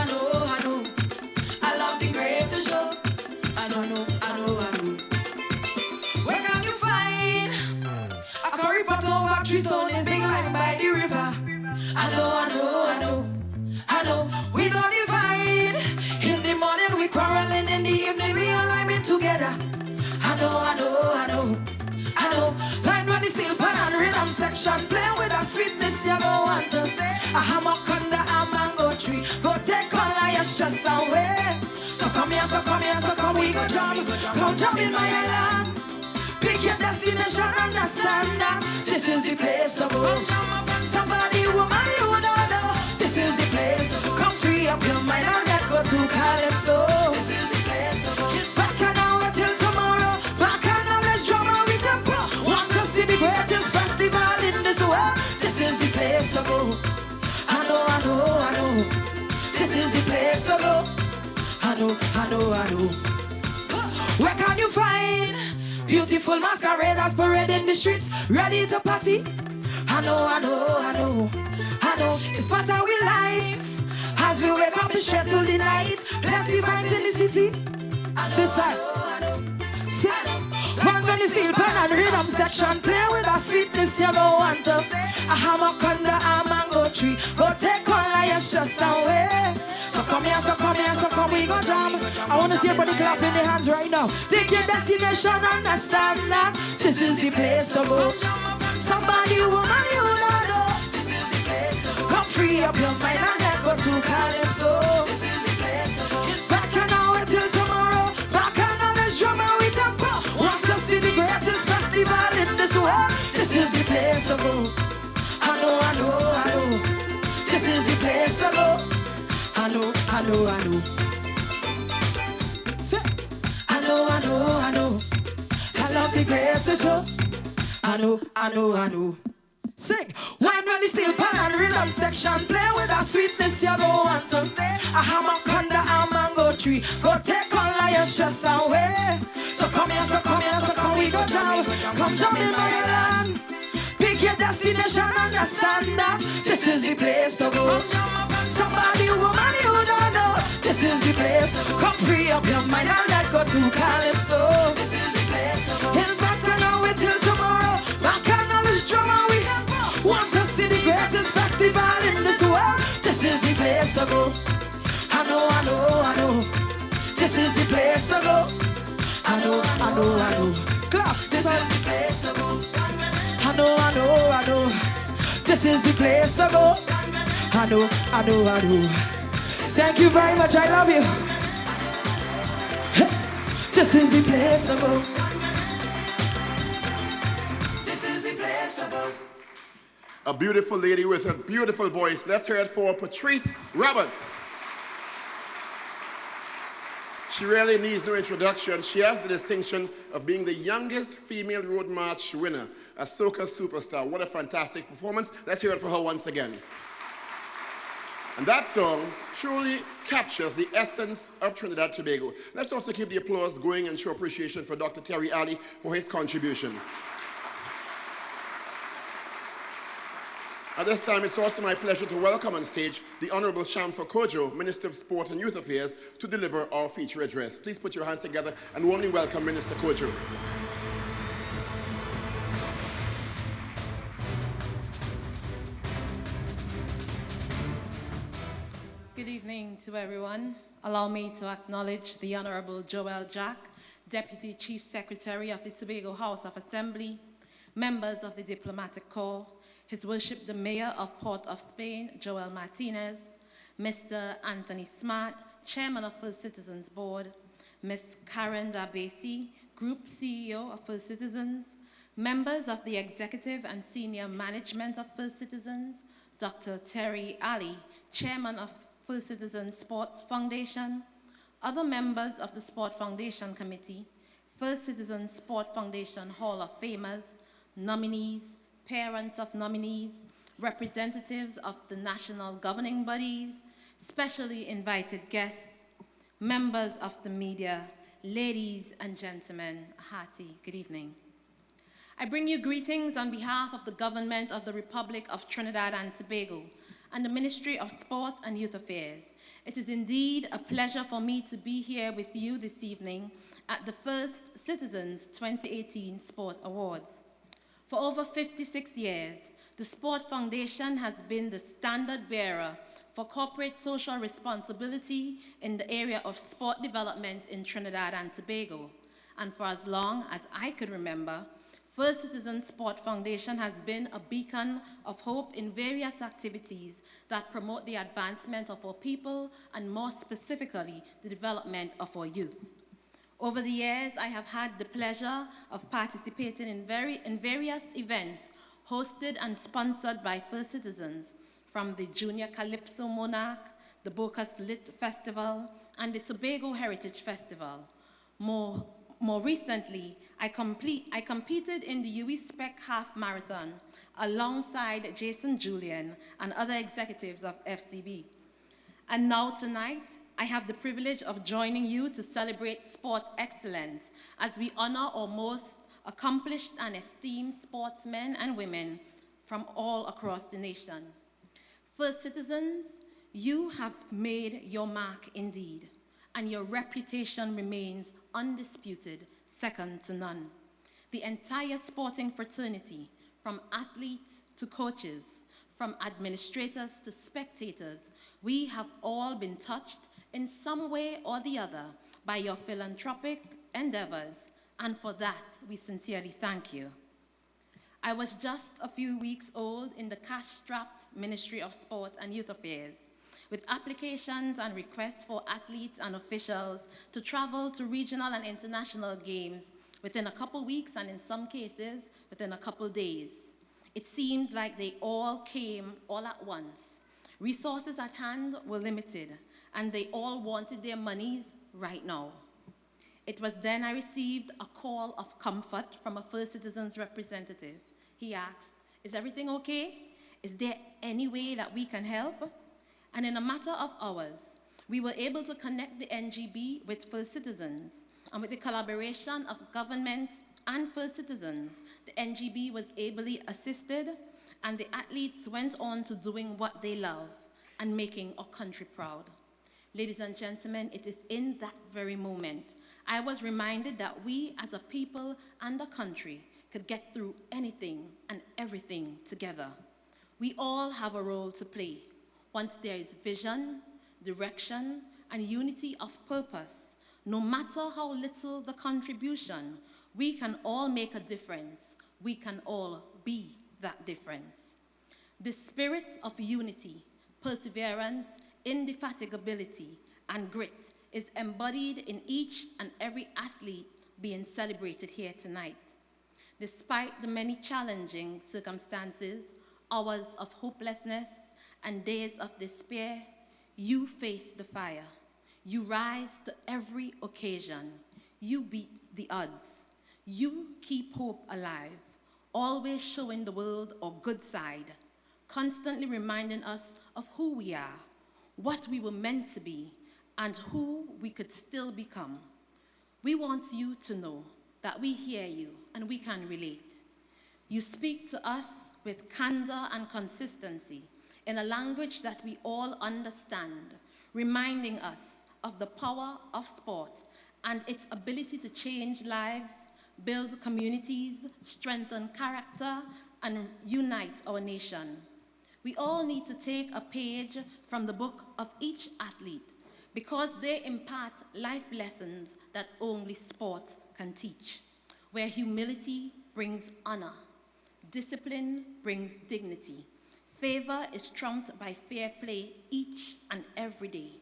I love the greatest show. I know. Where can you find a curry pot over Tristone is big like by the river? I know. We don't divide. In the morning we quarreling, in the evening we aligning together. I know. Line when the steel pan and rhythm section, playing with a sweetness you don't want to stay. A hammock under a mango tree, go take all your stress away. So come here, we go jump. Come jump in my island. Pick your destination, understand that this is the place to go. Somebody, woman, you don't know. This is the place to go. Come free up your mind and let go to Calypso. This is the place to go. It's back and now till tomorrow. Back and now let's drama with tempo. Want to see the greatest festival in this world? This is the place to go. I know. This is the place to go. I know. Where can you find beautiful masqueraders parading the streets, ready to party? I know. It's part of our life. As we wake up, it's straight till the night. Plenty vibes in the city. This side. One when the steel pan and rhythm section, play with a sweetness you don't want to stay. A hammock under a mango tree, go take all your stress away. So come here, we go jam. I want to see everybody clapping their hands right now. Take your destination, understand that this is the place to go. Somebody, woman, you know, this is the place to go. Come free up your mind and let go to Calypso. This is the place to go. It's back and now till tomorrow. Back and now let's drum and we tempo. Want to see the greatest festival in this world? This is the place to go. I know. This is the place to go. I know. I know. I love the place to show. I know. Sing. Wine when the steel pan and rhythm section, play with a sweetness you don't want to stay. A hammock under a mango tree, go take all of your stress away. So come here, we go go down. Come down in my land. Pick your destination, understand that this is the place to go. Somebody, woman, you don't know. This is the place. Come free up your mind and let go to Calypso. This is the place to go. Till back and now wait till tomorrow. Back and now is drama. We want to see the greatest festival in this world. This is the place to go. I know, I know, I know. This is the place to go. I know, I know, I know. Clap. This is the place to go. I know, I know, I know. This is the place to go. I know, I know, I know. Thank you very much, I love you. This is the place to go. This is the place to go. A beautiful lady with a beautiful voice. Let's hear it for Patrice Roberts. She really needs no introduction. She has the distinction of being the youngest female road march winner, a soca superstar. What a fantastic performance. Let's hear it for her once again. And that song truly captures the essence of Trinidad and Tobago. Let's also keep the applause going and show appreciation for Dr. Terry Ali for his contribution. At this time, it's also my pleasure to welcome on stage the Honorable Shamfa Kojo, Minister of Sport and Youth Affairs, to deliver our feature address. Please put your hands together and warmly welcome Minister Kojo. Good evening to everyone. Allow me to acknowledge the Honorable Joel Jack, Deputy Chief Secretary of the Tobago House of Assembly, members of the Diplomatic Corps, His Worship the Mayor of Port of Spain, Joel Martinez, Mr. Anthony Smart, Chairman of First Citizens Board, Ms. Karen Dabesi, Group CEO of First Citizens, members of the Executive and Senior Management of First Citizens, Dr. Terry Ali, Chairman of First Citizens Sports Foundation, other members of the Sport Foundation Committee, First Citizens Sport Foundation Hall of Famers, nominees, parents of nominees, representatives of the national governing bodies, specially invited guests, members of the media, ladies and gentlemen, a hearty good evening. I bring you greetings on behalf of the government of the Republic of Trinidad and Tobago and the Ministry of Sport and Youth Affairs. It is indeed a pleasure for me to be here with you this evening at the First Citizens 2018 Sport Awards. For over 56 years, the Sport Foundation has been the standard bearer for corporate social responsibility in the area of sport development in Trinidad and Tobago. And for as long as I could remember, First Citizens Sport Foundation has been a beacon of hope in various activities that promote the advancement of our people and more specifically, the development of our youth. Over the years, I have had the pleasure of participating in various events hosted and sponsored by First Citizens, from the Junior Calypso Monarch, the Bocas Lit Festival, and the Tobago Heritage Festival. More recently, I competed in the UE Spec Half Marathon alongside Jason Julian and other executives of FCB. And now tonight, I have the privilege of joining you to celebrate sport excellence as we honor our most accomplished and esteemed sportsmen and women from all across the nation. First Citizens, you have made your mark indeed, and your reputation remains undisputed, second to none. The entire sporting fraternity, from athletes to coaches, from administrators to spectators, we have all been touched in some way or the other by your philanthropic endeavors, and for that, we sincerely thank you. I was just a few weeks old in the cash-strapped Ministry of Sport and Youth Affairs, with applications and requests for athletes and officials to travel to regional and international games within a couple weeks, and in some cases, within a couple days. It seemed like they all came all at once. Resources at hand were limited, and they all wanted their monies right now. It was then I received a call of comfort from a First Citizens representative. He asked, "Is everything okay? Is there any way that we can help?" And in a matter of hours, we were able to connect the NGB with First Citizens, and with the collaboration of government, and First Citizens, the NGB was ably assisted, and the athletes went on to doing what they love and making our country proud. Ladies and gentlemen, it is in that very moment I was reminded that we as a people and a country could get through anything and everything together. We all have a role to play once there is vision, direction, and unity of purpose. No matter how little the contribution, we can all make a difference. We can all be that difference. The spirit of unity, perseverance, indefatigability, and grit is embodied in each and every athlete being celebrated here tonight. Despite the many challenging circumstances, hours of hopelessness, and days of despair, you face the fire. You rise to every occasion. You beat the odds. You keep hope alive, always showing the world our good side, constantly reminding us of who we are, what we were meant to be, and who we could still become. We want you to know that we hear you and we can relate. You speak to us with candor and consistency in a language that we all understand, reminding us of the power of sport and its ability to change lives, build communities, strengthen character, and unite our nation. We all need to take a page from the book of each athlete because they impart life lessons that only sport can teach, where humility brings honor, discipline brings dignity, favor is trumped by fair play each and every day.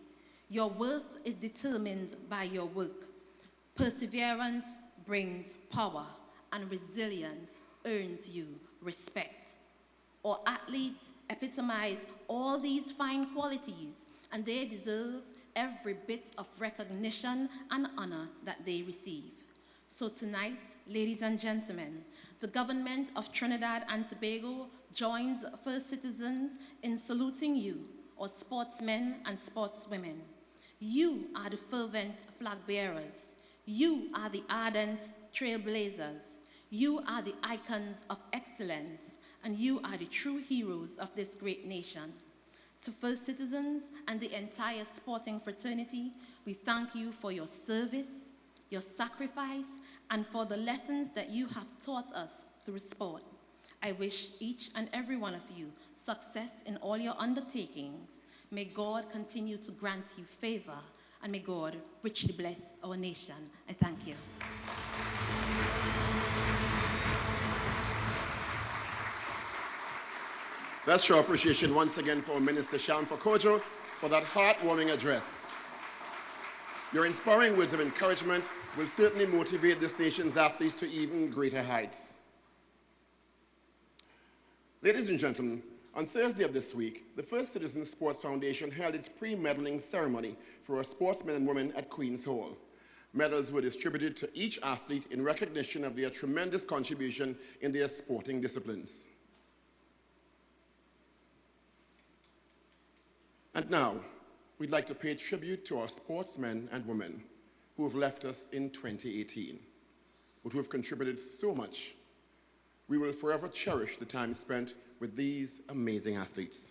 Your worth is determined by your work. Perseverance brings power, and resilience earns you respect. Our athletes epitomize all these fine qualities, and they deserve every bit of recognition and honor that they receive. So tonight, ladies and gentlemen, the government of Trinidad and Tobago joins First Citizens in saluting you, our sportsmen and sportswomen. You are the fervent flag bearers. You are the ardent trailblazers. You are the icons of excellence, and you are the true heroes of this great nation. To First Citizens and the entire sporting fraternity, we thank you for your service, your sacrifice, and for the lessons that you have taught us through sport. I wish each and every one of you success in all your undertakings. May God continue to grant you favor, and may God richly bless our nation. I thank you. Let's show appreciation once again for Minister Shamfa Kojo for that heartwarming address. Your inspiring words of encouragement will certainly motivate this nation's athletes to even greater heights. Ladies and gentlemen, on Thursday of this week, the First Citizens Sports Foundation held its pre-medaling ceremony for our sportsmen and women at Queen's Hall. Medals were distributed to each athlete in recognition of their tremendous contribution in their sporting disciplines. And now, we'd like to pay tribute to our sportsmen and women who have left us in 2018, but who have contributed so much. We will forever cherish the time spent with these amazing athletes.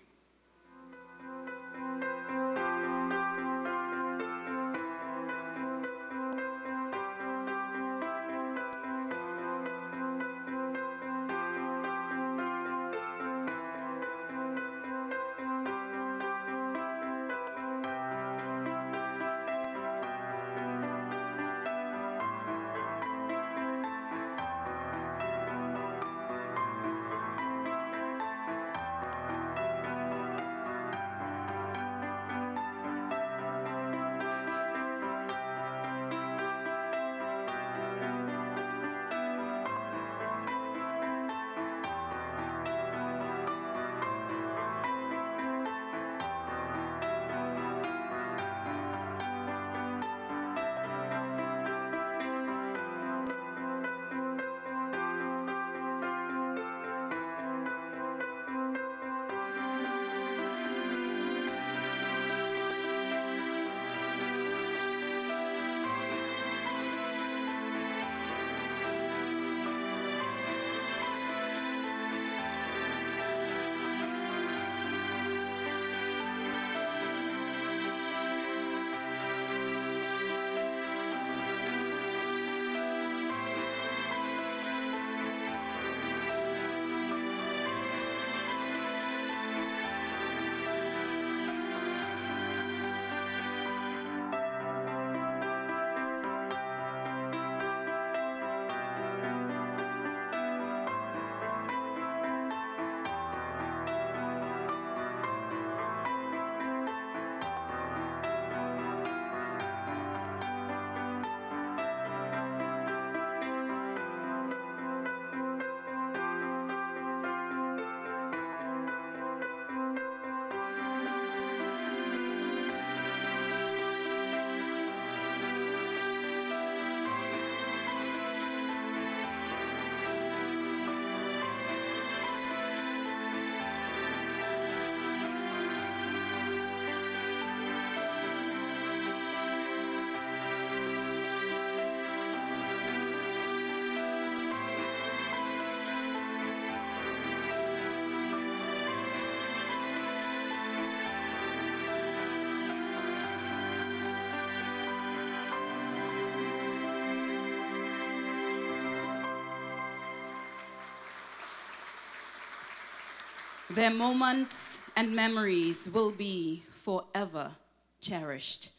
Their moments and memories will be forever cherished.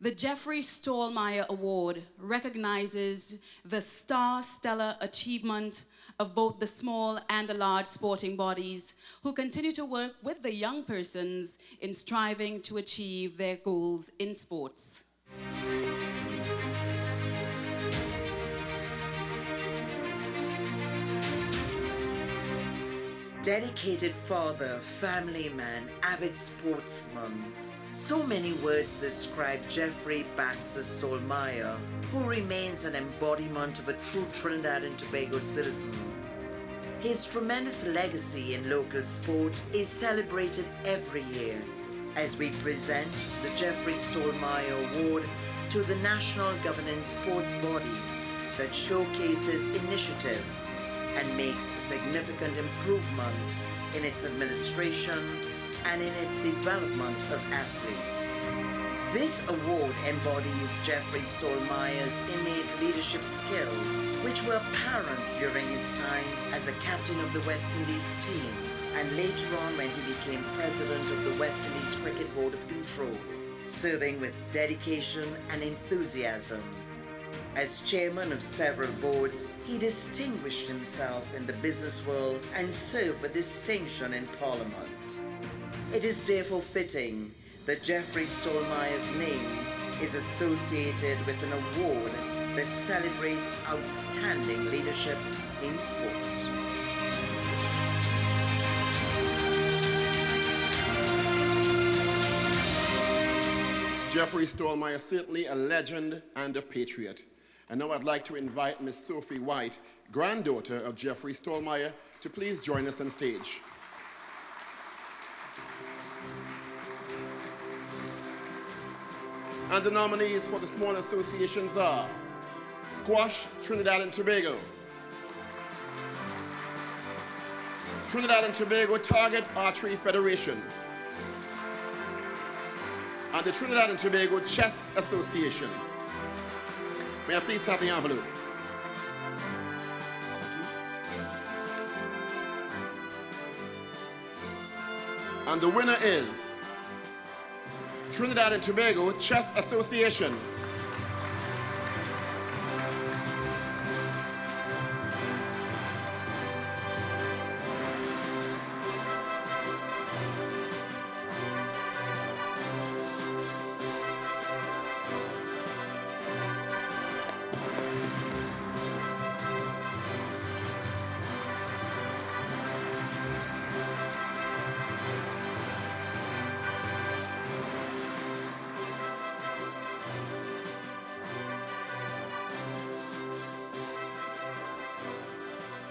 The Jeffrey Stallmeyer Award recognizes the stellar achievement of both the small and the large sporting bodies who continue to work with the young persons in striving to achieve their goals in sports. Dedicated father, family man, avid sportsman. So many words describe Jeffrey Baxter Stallmeyer, who remains an embodiment of a true Trinidad and Tobago citizen. His tremendous legacy in local sport is celebrated every year as we present the Jeffrey Stallmeyer Award to the national governing sports body that showcases initiatives and makes a significant improvement in its administration and in its development of athletes. This award embodies Jeffrey Stallmeyer's innate leadership skills, which were apparent during his time as a captain of the West Indies team, and later on when he became president of the West Indies Cricket Board of Control, serving with dedication and enthusiasm. As chairman of several boards, he distinguished himself in the business world and served with distinction in Parliament. It is therefore fitting that Jeffrey Stallmeyer's name is associated with an award that celebrates outstanding leadership in sport. Jeffrey Stallmeyer, certainly a legend and a patriot. And now I'd like to invite Miss Sophie White, granddaughter of Jeffrey Stallmeyer, to please join us on stage. And the nominees for the small associations are Squash Trinidad and Tobago, Trinidad and Tobago Target Archery Federation, and the Trinidad and Tobago Chess Association. May I please have the envelope? And the winner is Trinidad and Tobago Chess Association.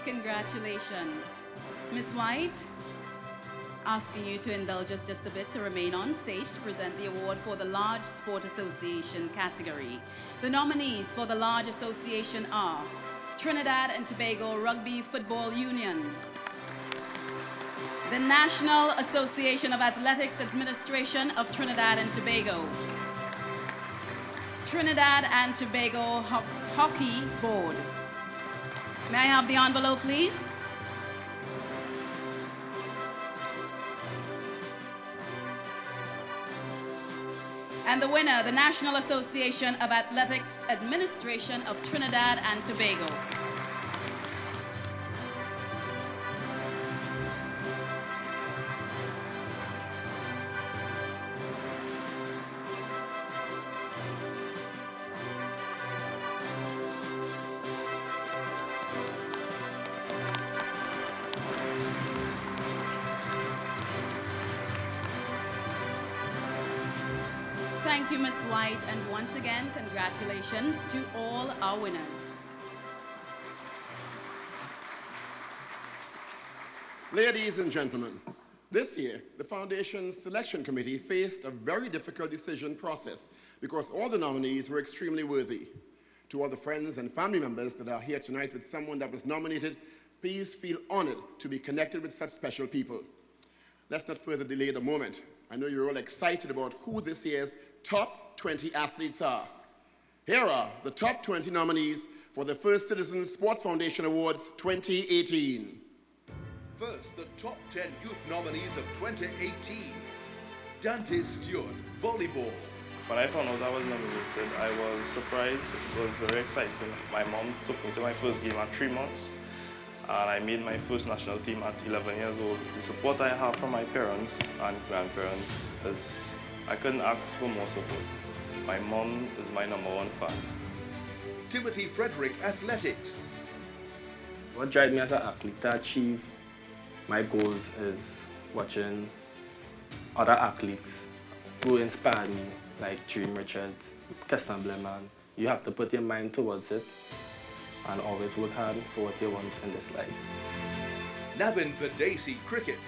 Congratulations. Ms. White, asking you to indulge us just a bit to remain on stage to present the award for the Large Sport Association category. The nominees for the Large Association are Trinidad and Tobago Rugby Football Union, the National Association of Athletics Administration of Trinidad and Tobago, Trinidad and Tobago Hockey Board. May I have the envelope, please? And the winner, the National Association of Athletics Administration of Trinidad and Tobago. Thank you, Ms. White, and once again, congratulations to all our winners. Ladies and gentlemen, this year, the Foundation's selection committee faced a very difficult decision process because all the nominees were extremely worthy. To all the friends and family members that are here tonight with someone that was nominated, please feel honored to be connected with such special people. Let's not further delay the moment. I know you're all excited about who this year's top 20 athletes are. Here are the top 20 nominees for the First Citizens Sports Foundation Awards 2018. first, the top 10 youth nominees of 2018. Dante Stewart, volleyball. When I found out I was nominated, I was surprised. It was very exciting. My mom took me to my first game at 3 months, and I made my first national team at 11 years old. The support I have from my parents and grandparents is, I couldn't ask for more support. My mom is my #1 fan. Timothy Frederick, athletics. What drives me as an athlete to achieve my goals is watching other athletes who inspire me, like Dream Richards, Keston Bleman. You have to put your mind towards it and always work hard for what you want in this life. Navin Badesi, cricket.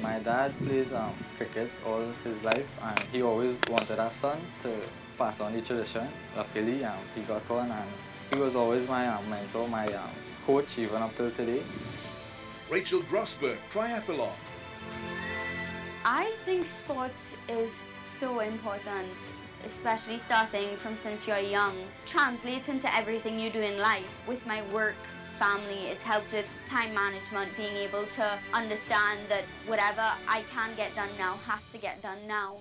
My dad plays cricket all his life, and he always wanted our son to pass on the tradition. Luckily, he got on, and he was always my mentor, my coach, even up till today. Rachel Grossberg, triathlon. I think sports is so important, especially starting from since you're young. Translates into everything you do in life. With my work, family, it's helped with time management, being able to understand that whatever I can get done now has to get done now.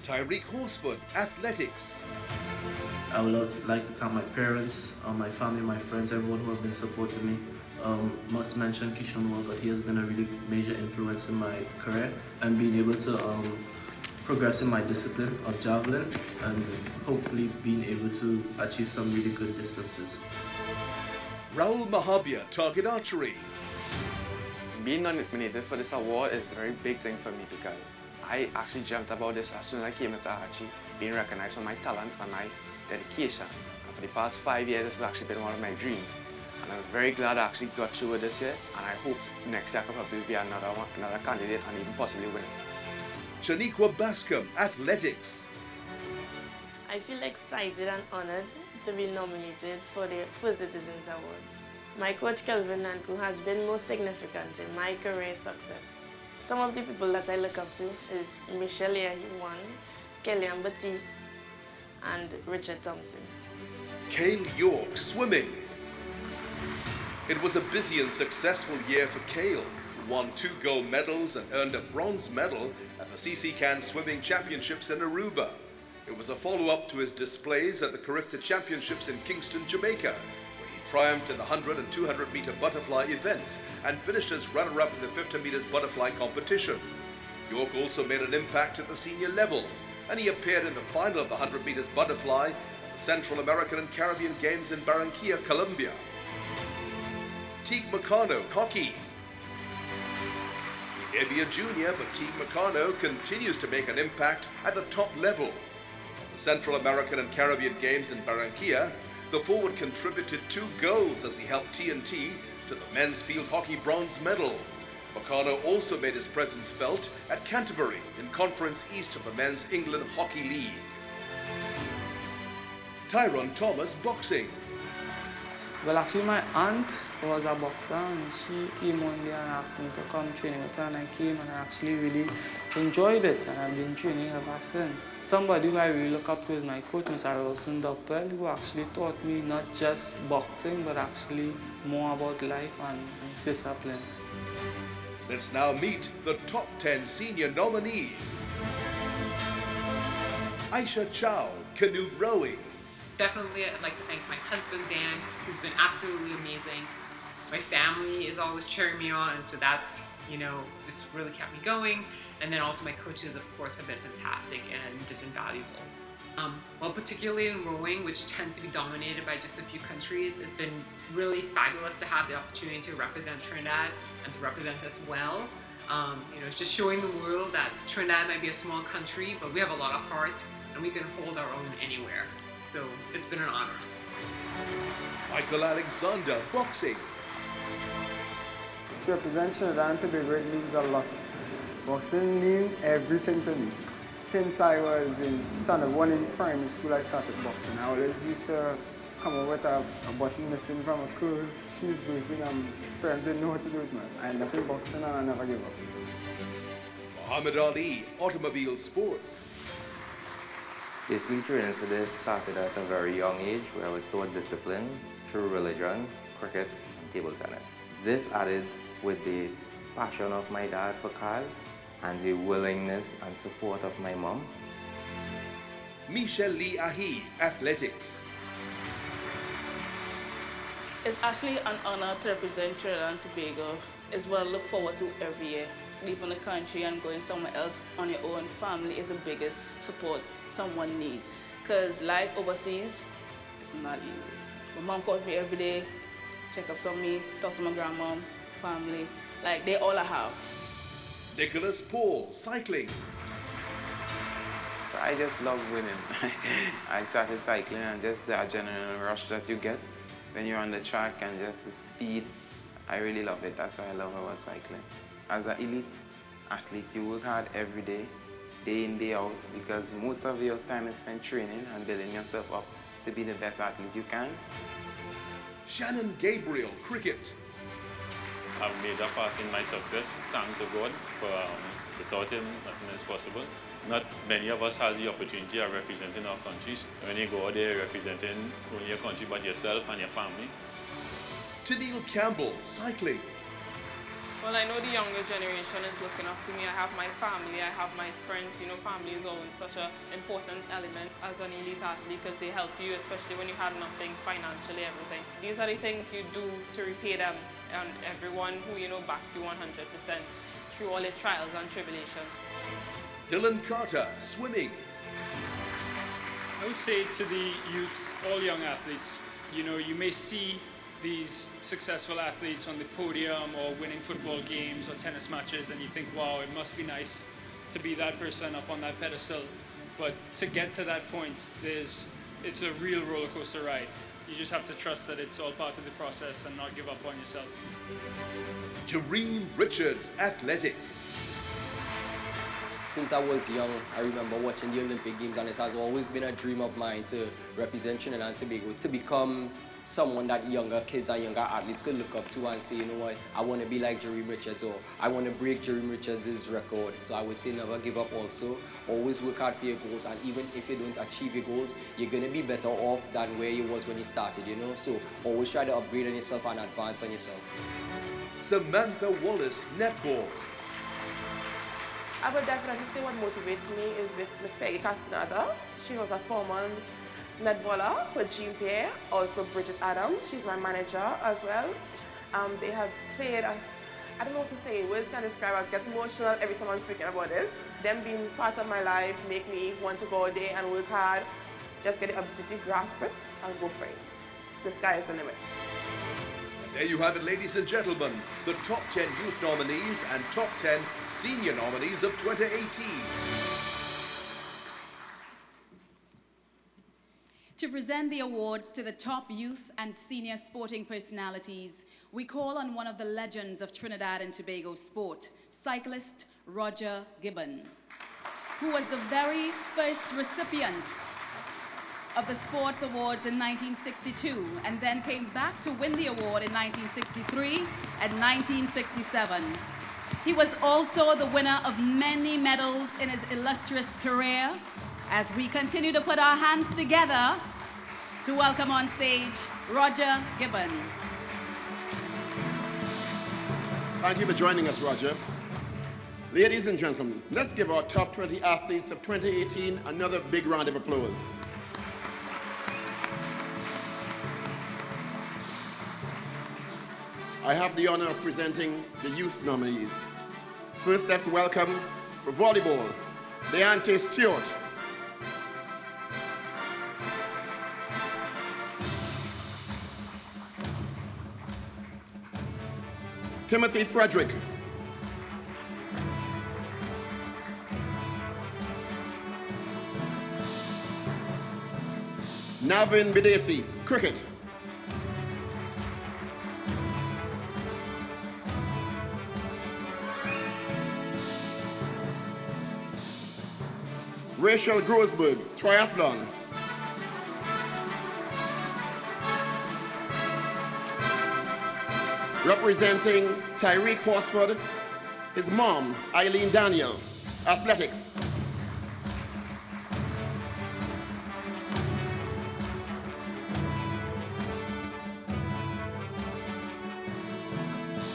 Tyreek Horsford, athletics. I would like to thank my parents, my family, my friends, everyone who have been supporting me. Must mention Kishon Walker. He has been a really major influence in my career, and being able to progress in my discipline of javelin and hopefully being able to achieve some really good distances. Raul Mahabia, target archery. Being nominated for this award is a very big thing for me because I actually dreamt about this as soon as I came into Archie, being recognized for my talent and my dedication. And for the past 5 years, this has actually been one of my dreams. And I'm very glad I actually got through with this year, and I hope next year I could probably be another candidate and even possibly win it. Shaniqua Bascom, athletics. I feel excited and honored to be nominated for the First Citizens Awards. My coach Kelvin Nanku has been most significant in my career success. Some of the people that I look up to is Michelle Yehi-Wan, Kellyanne Batiste, and Richard Thompson. Cale York, swimming. It was a busy and successful year for Cale, who won 2 gold medals and earned a bronze medal at the CC-CAN Swimming Championships in Aruba. It was a follow-up to his displays at the Carifta Championships in Kingston, Jamaica, where he triumphed in the 100 and 200 meter butterfly events and finished as runner-up in the 50 meters butterfly competition. York also made an impact at the senior level, and he appeared in the final of the 100 meters butterfly at the Central American and Caribbean Games in Barranquilla, Colombia. Teague Meccano, hockey. He may be a junior, but Teague Meccano continues to make an impact at the top level. At the Central American and Caribbean Games in Barranquilla, the forward contributed 2 goals as he helped TNT to the men's field hockey bronze medal. Meccano also made his presence felt at Canterbury in Conference East of the Men's England Hockey League. Tyrone Thomas, boxing. Well, actually, my aunt was a boxer, and she came one day and asked me to come training with her, and I came and I actually really enjoyed it, and I've been training ever since. Somebody who I really look up to is my coach, Mr. Wilson Doppel, who actually taught me not just boxing, but actually more about life and discipline. Let's now meet the top 10 senior nominees. Aisha Chow, canoe rowing. Definitely, I'd like to thank my husband, Dan, who's been absolutely amazing. My family is always cheering me on, and so that's, just really kept me going. And then also my coaches, of course, have been fantastic and just invaluable. Well, particularly in rowing, which tends to be dominated by just a few countries, it's been really fabulous to have the opportunity to represent Trinidad and to represent us well. It's just showing the world that Trinidad might be a small country, but we have a lot of heart and we can hold our own anywhere. So it's been an honor. Michael Alexander, boxing. To represent Trinidad and Tobago, it means a lot. Boxing means everything to me. Since I was in standard 1 in primary school, I started boxing. I always used to come up with a button missing from a clothes, shoes missing, and parents didn't know how to do it, man. I ended up in boxing and I never gave up. Muhammad Ali, automobile sports. Basically, training for this started at a very young age, where I was taught discipline through religion, cricket, and table tennis. This added with the passion of my dad for cars and the willingness and support of my mom. Michelle Lee Ahi, athletics. It's actually an honor to represent Trinidad and Tobago. It's what I look forward to every year. Leaving the country and going somewhere else on your own, family is the biggest support someone needs. Because life overseas is not easy. My mom calls me every day, check up on me, talk to my grandma, family. Like, they all I have. Nicholas Paul, cycling. I just love winning. I started cycling and just the adrenaline rush that you get when you're on the track and just the speed. I really love it. That's what I love about cycling. As an elite athlete, you work hard every day in, day out, because most of your time is spent training and building yourself up to be the best athlete you can. Shannon Gabriel, cricket. Have a major part in my success. Thank to God for without him, nothing is possible. Not many of us has the opportunity of representing our countries. When you go out there representing only your country but yourself and your family. Tennille Campbell, cycling. Well, I know the younger generation is looking up to me. I have my family, I have my friends. You know, family is always such an important element as an elite athlete because they help you, especially when you have nothing financially, everything. These are the things you do to repay them and everyone who, you know, backed you 100% through all the trials and tribulations. Dylan Carter, swimming. I would say to the youth, all young athletes, you know, you may see these successful athletes on the podium or winning football games or tennis matches and you think, wow, it must be nice to be that person up on that pedestal. But to get to that point, it's a real roller coaster ride. You just have to trust that it's all part of the process and not give up on yourself. Jareem Richards, athletics. Since I was young, I remember watching the Olympic Games, and it has always been a dream of mine to represent Trinidad and Tobago, to become someone that younger kids and younger athletes could look up to and say, you know what, I want to be like Jareem Richards, or I want to break Jareem Richards' record. So I would say never give up also. Always work hard for your goals, and even if you don't achieve your goals, you're going to be better off than where you was when you started, you know? So always try to upgrade on yourself and advance on yourself. Samantha Wallace, netball. I would definitely say what motivates me is Miss Peggy Castaneda. She was a former netballer for Jean Pierre, also Bridget Adams. She's my manager as well. They have played, I don't know what to say, words can describe. I get emotional every time I'm speaking about this. Them being part of my life make me want to go out there and work hard, just get the ability to grasp it and go for it. The sky is the limit. There you have it, ladies and gentlemen, the top 10 youth nominees and top 10 senior nominees of 2018. To present the awards to the top youth and senior sporting personalities, we call on one of the legends of Trinidad and Tobago sport, cyclist Roger Gibbon, who was the very first recipient of the Sports Awards in 1962, and then came back to win the award in 1963 and 1967. He was also the winner of many medals in his illustrious career. As we continue to put our hands together to welcome on stage Roger Gibbon. Thank you for joining us, Roger. Ladies and gentlemen, let's give our top 20 athletes of 2018 another big round of applause. I have the honor of presenting the youth nominees. First, let's welcome for volleyball, Deante Stewart. Timothy Frederick. Navin Bidesi, cricket. Rachel Grosberg, triathlon. Representing Tyreek Horsford, his mom, Eileen Daniel, athletics.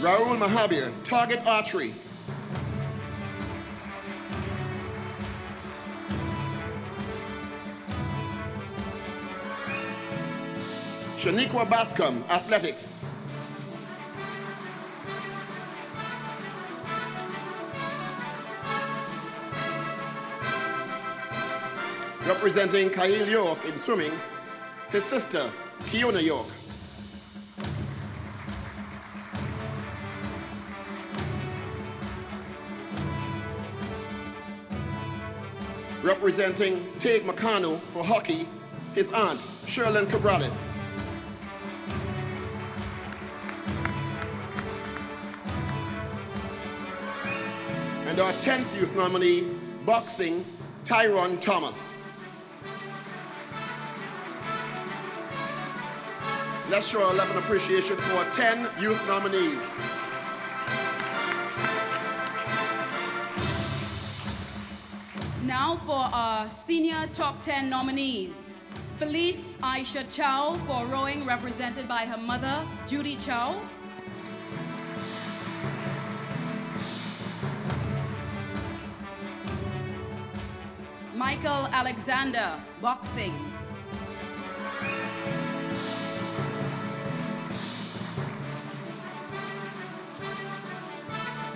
Raul Mahabir, target archery. Shaniqua Bascom, athletics. Representing Kyle York in swimming, his sister, Kiona York. Representing Teague Makanu for hockey, his aunt, Sherlyn Cabrales. And our 10th youth nominee, boxing, Tyrone Thomas. Let's show our love and appreciation for our 10 youth nominees. Now for our senior top 10 nominees. Felice Aisha Chow for rowing, represented by her mother, Judy Chow. Michael Alexander, boxing.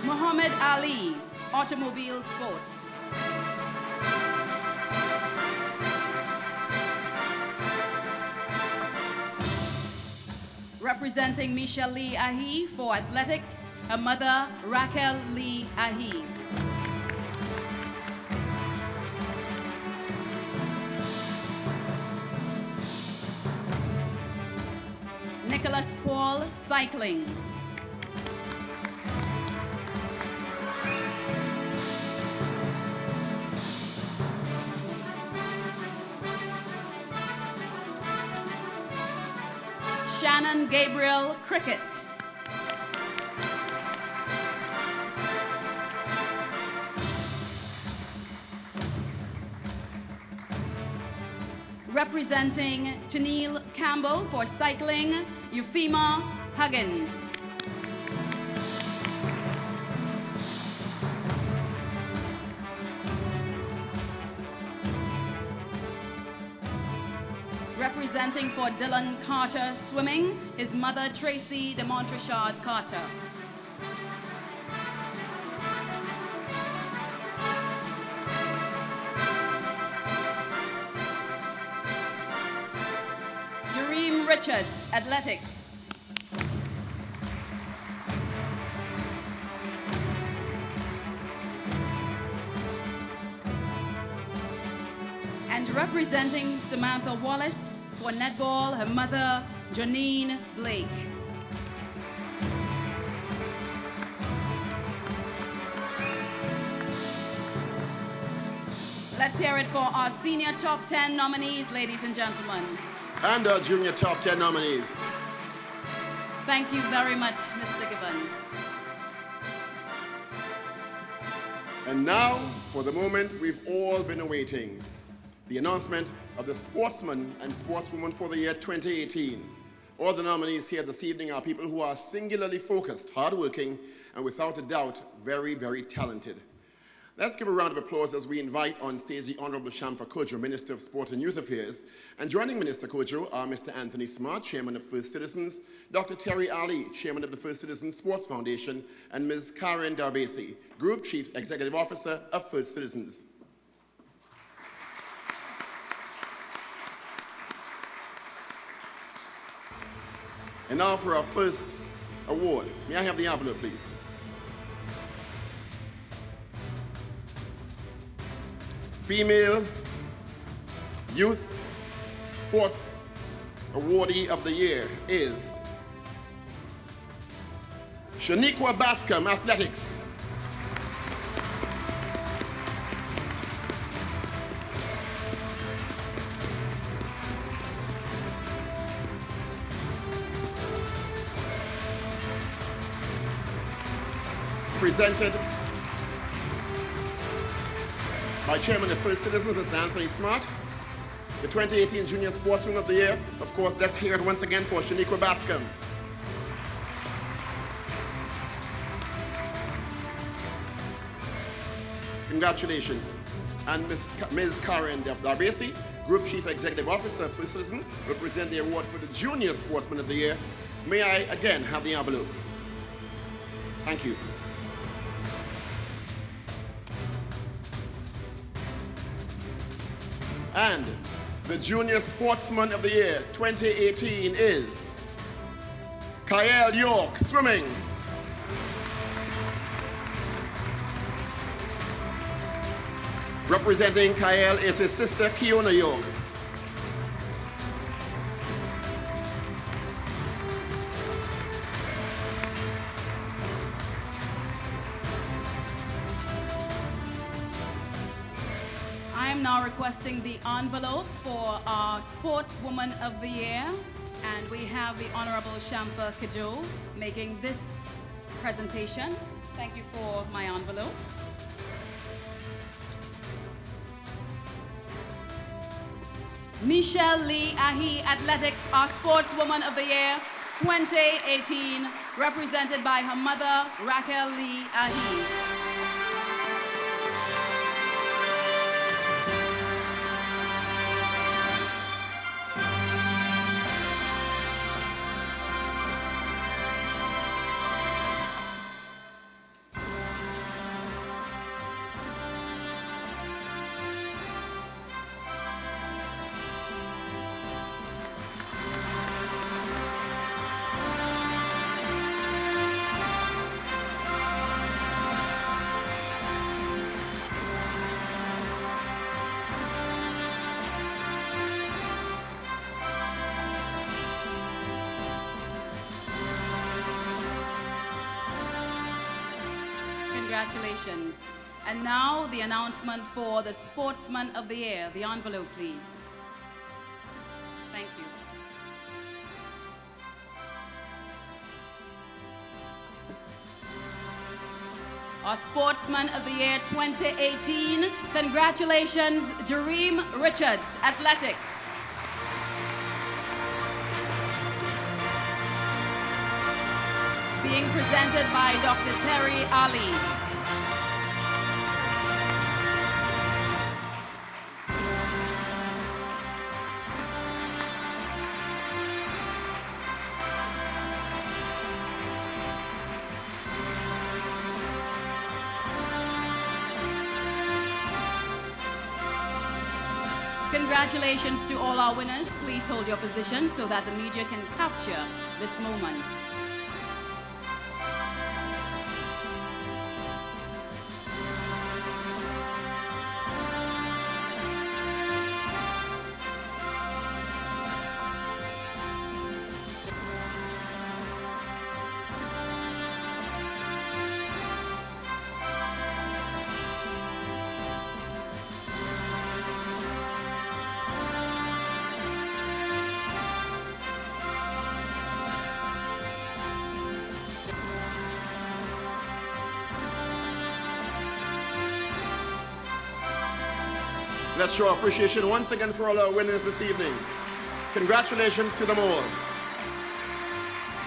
Muhammad Ali, automobile sports. Representing Michelle Lee Ahi for athletics, her mother, Raquel Lee Ahi. Nicholas Paul, cycling. Shannon Gabriel, cricket. Representing Tennille Campbell for cycling, Euphema Huggins. Representing for Dylan Carter swimming, his mother Tracy de Montrechard Carter. Jareem Richards, athletics. And representing Samantha Wallace for netball, her mother, Janine Blake. Let's hear it for our senior top 10 nominees, ladies and gentlemen. And our junior top 10 nominees. Thank you very much, Mr. Gibbon. And now, for the moment we've all been awaiting, the announcement of the Sportsman and Sportswoman for the year 2018. All the nominees here this evening are people who are singularly focused, hardworking, and without a doubt, very, very talented. Let's give a round of applause as we invite on stage the Honorable Shamfa Cudjoe, Minister of Sport and Youth Affairs. And joining Minister Cudjoe are Mr. Anthony Smart, Chairman of First Citizens, Dr. Terry Ali, Chairman of the First Citizens Sports Foundation, and Ms. Karen Darbesi, Group Chief Executive Officer of First Citizens. And now for our first award. May I have the envelope, please? Female Youth Sports Awardee of the Year is Shaniqua Bascom, athletics. Presented by Chairman of First Citizens, Mr. Anthony Smart. The 2018 Junior Sportswoman of the Year. Of course, let's hear it once again for Shaniqua Bascom. Congratulations. And Ms. Karen Darbesi, Group Chief Executive Officer for Citizen, will present the award for the Junior Sportsman of the Year. May I again have the envelope? Thank you. And the Junior Sportsman of the Year 2018 is Kyle York, swimming. Representing Kyle is his sister, Kiona York. I am now requesting the envelope for our Sportswoman of the Year, and we have the Honorable Shampa Kajo making this presentation. Thank you for my envelope. Michelle Lee Ahi Athletics, our Sportswoman of the Year 2018, represented by her mother, Raquel Lee Ahi. Congratulations. And now the announcement for the Sportsman of the Year. The envelope, please. Thank you. Our Sportsman of the Year 2018. Congratulations, Jareem Richards, Athletics. Being presented by Dr. Terry Ali. Congratulations to all our winners. Please hold your position so that the media can capture this moment. Let's show appreciation once again for all our winners this evening. Congratulations to them all.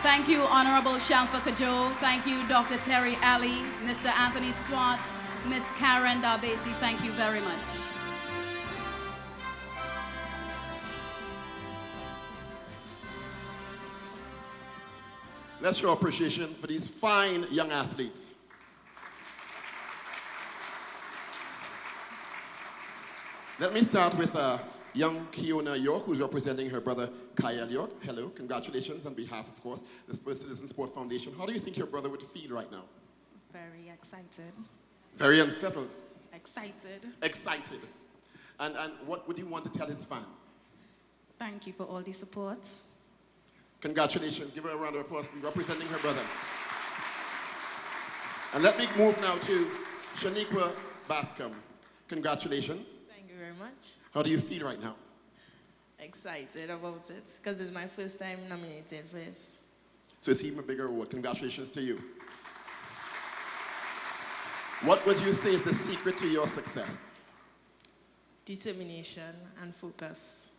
Thank you, Honorable Shampa Kajo. Thank you, Dr. Terry Ali, Mr. Anthony Swart, Miss Karen Darbesi. Thank you very much. Let's show appreciation for these fine young athletes. Let me start with young Kiona York, who's representing her brother Kyle York. Hello, congratulations on behalf, of course, the First Citizen Sports Foundation. How do you think your brother would feel right now? Very excited. Very unsettled. Excited. Excited. And what would you want to tell his fans? Thank you for all the support. Congratulations. Give her a round of applause for representing her brother. And let me move now to Shaniqua Bascom. Congratulations. Thank you very much. How do you feel right now? Excited about it, because it's my first time nominated for this. So it's even a bigger award. Congratulations to you. What would you say is the secret to your success? Determination and focus.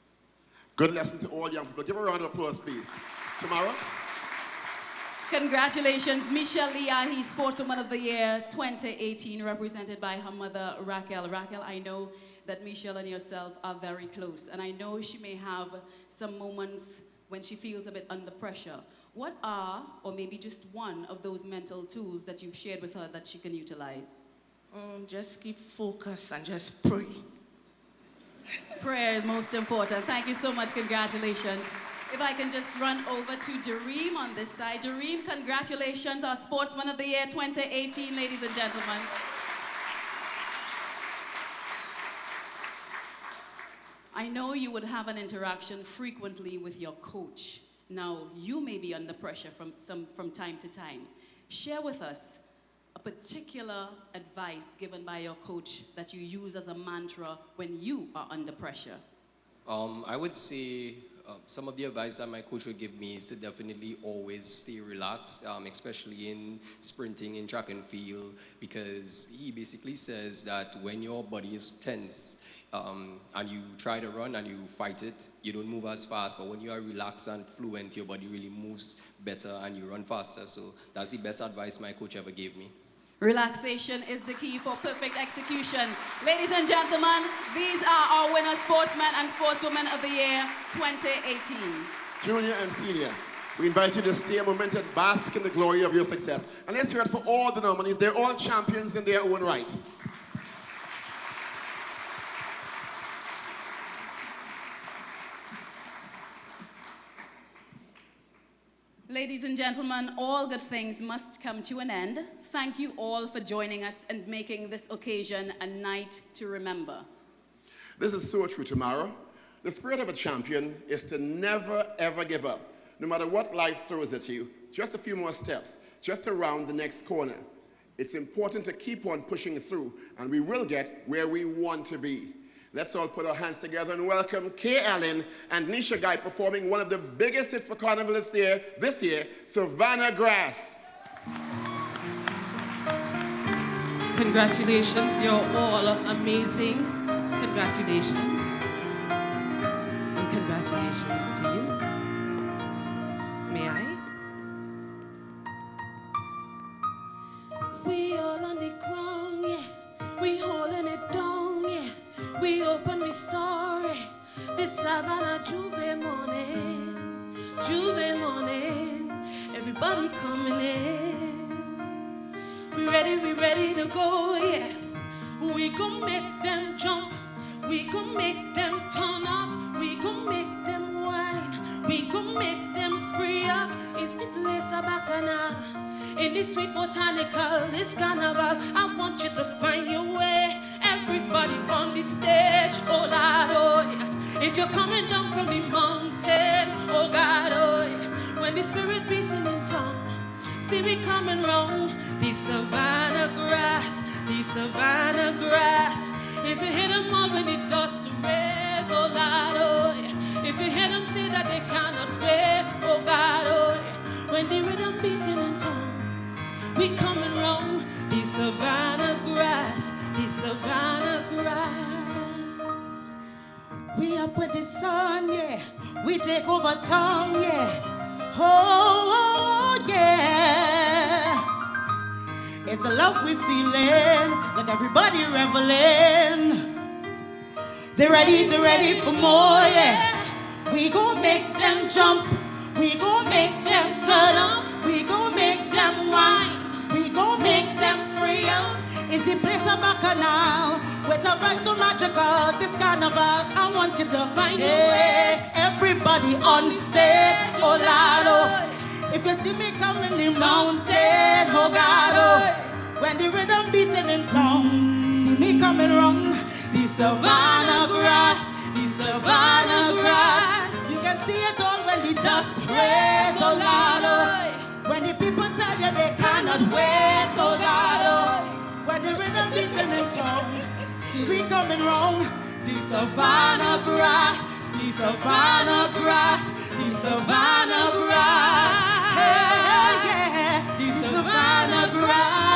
Good lesson to all young people. Give a round of applause, please. Tamara? Congratulations, Michelle Liahi, Sportswoman of the Year 2018, represented by her mother, Raquel. Raquel, I know that Michelle and yourself are very close, and I know she may have some moments when she feels a bit under pressure. What are, or maybe just one of those mental tools that you've shared with her that she can utilize? Just keep focused and just pray. Prayer is most important. Thank you so much. Congratulations. If I can just run over to Jareem on this side. Jareem, congratulations, our Sportsman of the Year 2018, ladies and gentlemen. I know you would have an interaction frequently with your coach. Now, you may be under pressure from time to time. Share with us a particular advice given by your coach that you use as a mantra when you are under pressure. I would say some of the advice that my coach would give me is to definitely always stay relaxed, especially in sprinting, in track and field, because he basically says that when your body is tense and you try to run and you fight it, you don't move as fast, but when you are relaxed and fluent, your body really moves better and you run faster. So that's the best advice my coach ever gave me. Relaxation is the key for perfect execution. Ladies and gentlemen, these are our winner sportsmen and sportswomen of the year 2018. Junior and senior, we invite you to stay a moment and bask in the glory of your success. And let's hear it for all the nominees. They're all champions in their own right. Ladies and gentlemen, all good things must come to an end. Thank you all for joining us and making this occasion a night to remember. This is so true, Tamara. The spirit of a champion is to never, ever give up. No matter what life throws at you, just a few more steps, just around the next corner. It's important to keep on pushing through, and we will get where we want to be. Let's all put our hands together and welcome Kay Allen and Nisha Guy performing one of the biggest hits for Carnival this year, Savannah Grass. Congratulations, you're all amazing. Congratulations. And congratulations to you. May I? We all on the ground, yeah. We holding it down, yeah. We open the story. This Savannah Juve morning. Juve morning. Everybody coming in. We ready to go, yeah. We gon' make them jump. We gon' make them turn up. We gon' make them whine. We gon' make them free up. It's the place of Bacchanal. In this sweet botanical, this carnival, I want you to find your way. Everybody on the stage, oh Lord, oh yeah. If you're coming down from the mountain, oh God, oh yeah. When the spirit beating in tongue, see we coming round the Savannah grass, the Savannah grass. If you hear them all when it does to raise, oh Lord, oh yeah. If you hear them say that they cannot wait, oh God, oh yeah. When the rhythm beating in tongue, we coming round the Savannah grass, the Savannah grass. We up with the sun, yeah. We take over town, yeah. Oh, yeah. It's the love we feeling, like everybody reveling. They're ready for more, yeah. We gon' make them jump. We gon' make them turn up. We gon' make them whine. We gon' make them free up. It's the place of Bacchanal, with a vibe so magical. This carnival, I want you to find your way. Everybody on stage, oh Lord, oh. If you see me coming the mountain, oh God, oh. When the rhythm beating in tongue, see me coming wrong. The Savannah grass, the Savannah grass. You can see it all when the dust sprays, oh Lord, oh. When the people tell you they cannot wait, oh God, oh. When the rhythm beating in tongue, see we coming round. The Savannah grass, the Savannah grass, the Savannah grass. Hey, yeah, the Savannah grass.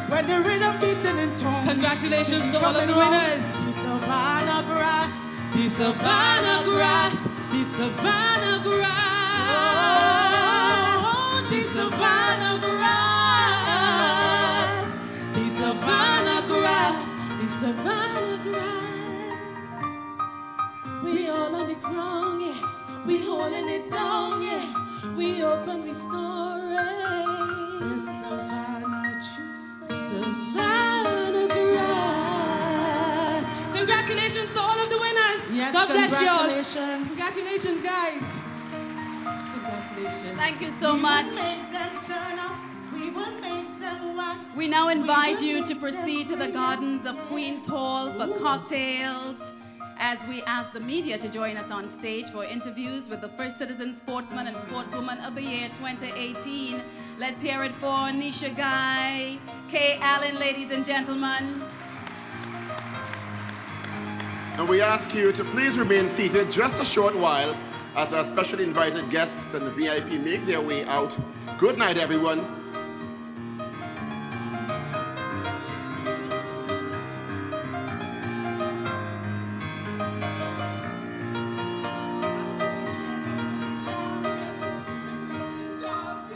When the rhythm beating in tongue. Congratulations to all of the winners. The Savannah grass, the Savannah grass, the Savannah grass. the savannah grass, the savannah grass, the savannah grass. We all on the ground, yeah. We holding it down, yeah. We open, we store it. The savannah tree, savannah grass. Congratulations to all of the winners. Yes, God bless you all. congratulations. Congratulations, guys. Congratulations. Thank you so much. We now invite you to proceed to the gardens of Queen's Hall for cocktails as we ask the media to join us on stage for interviews with the First Citizen Sportsman and Sportswoman of the Year 2018. Let's hear it for Nisha Guy, Kay Allen, ladies and gentlemen. And we ask you to please remain seated just a short while as our specially invited guests and the VIP make their way out. Good night, everyone.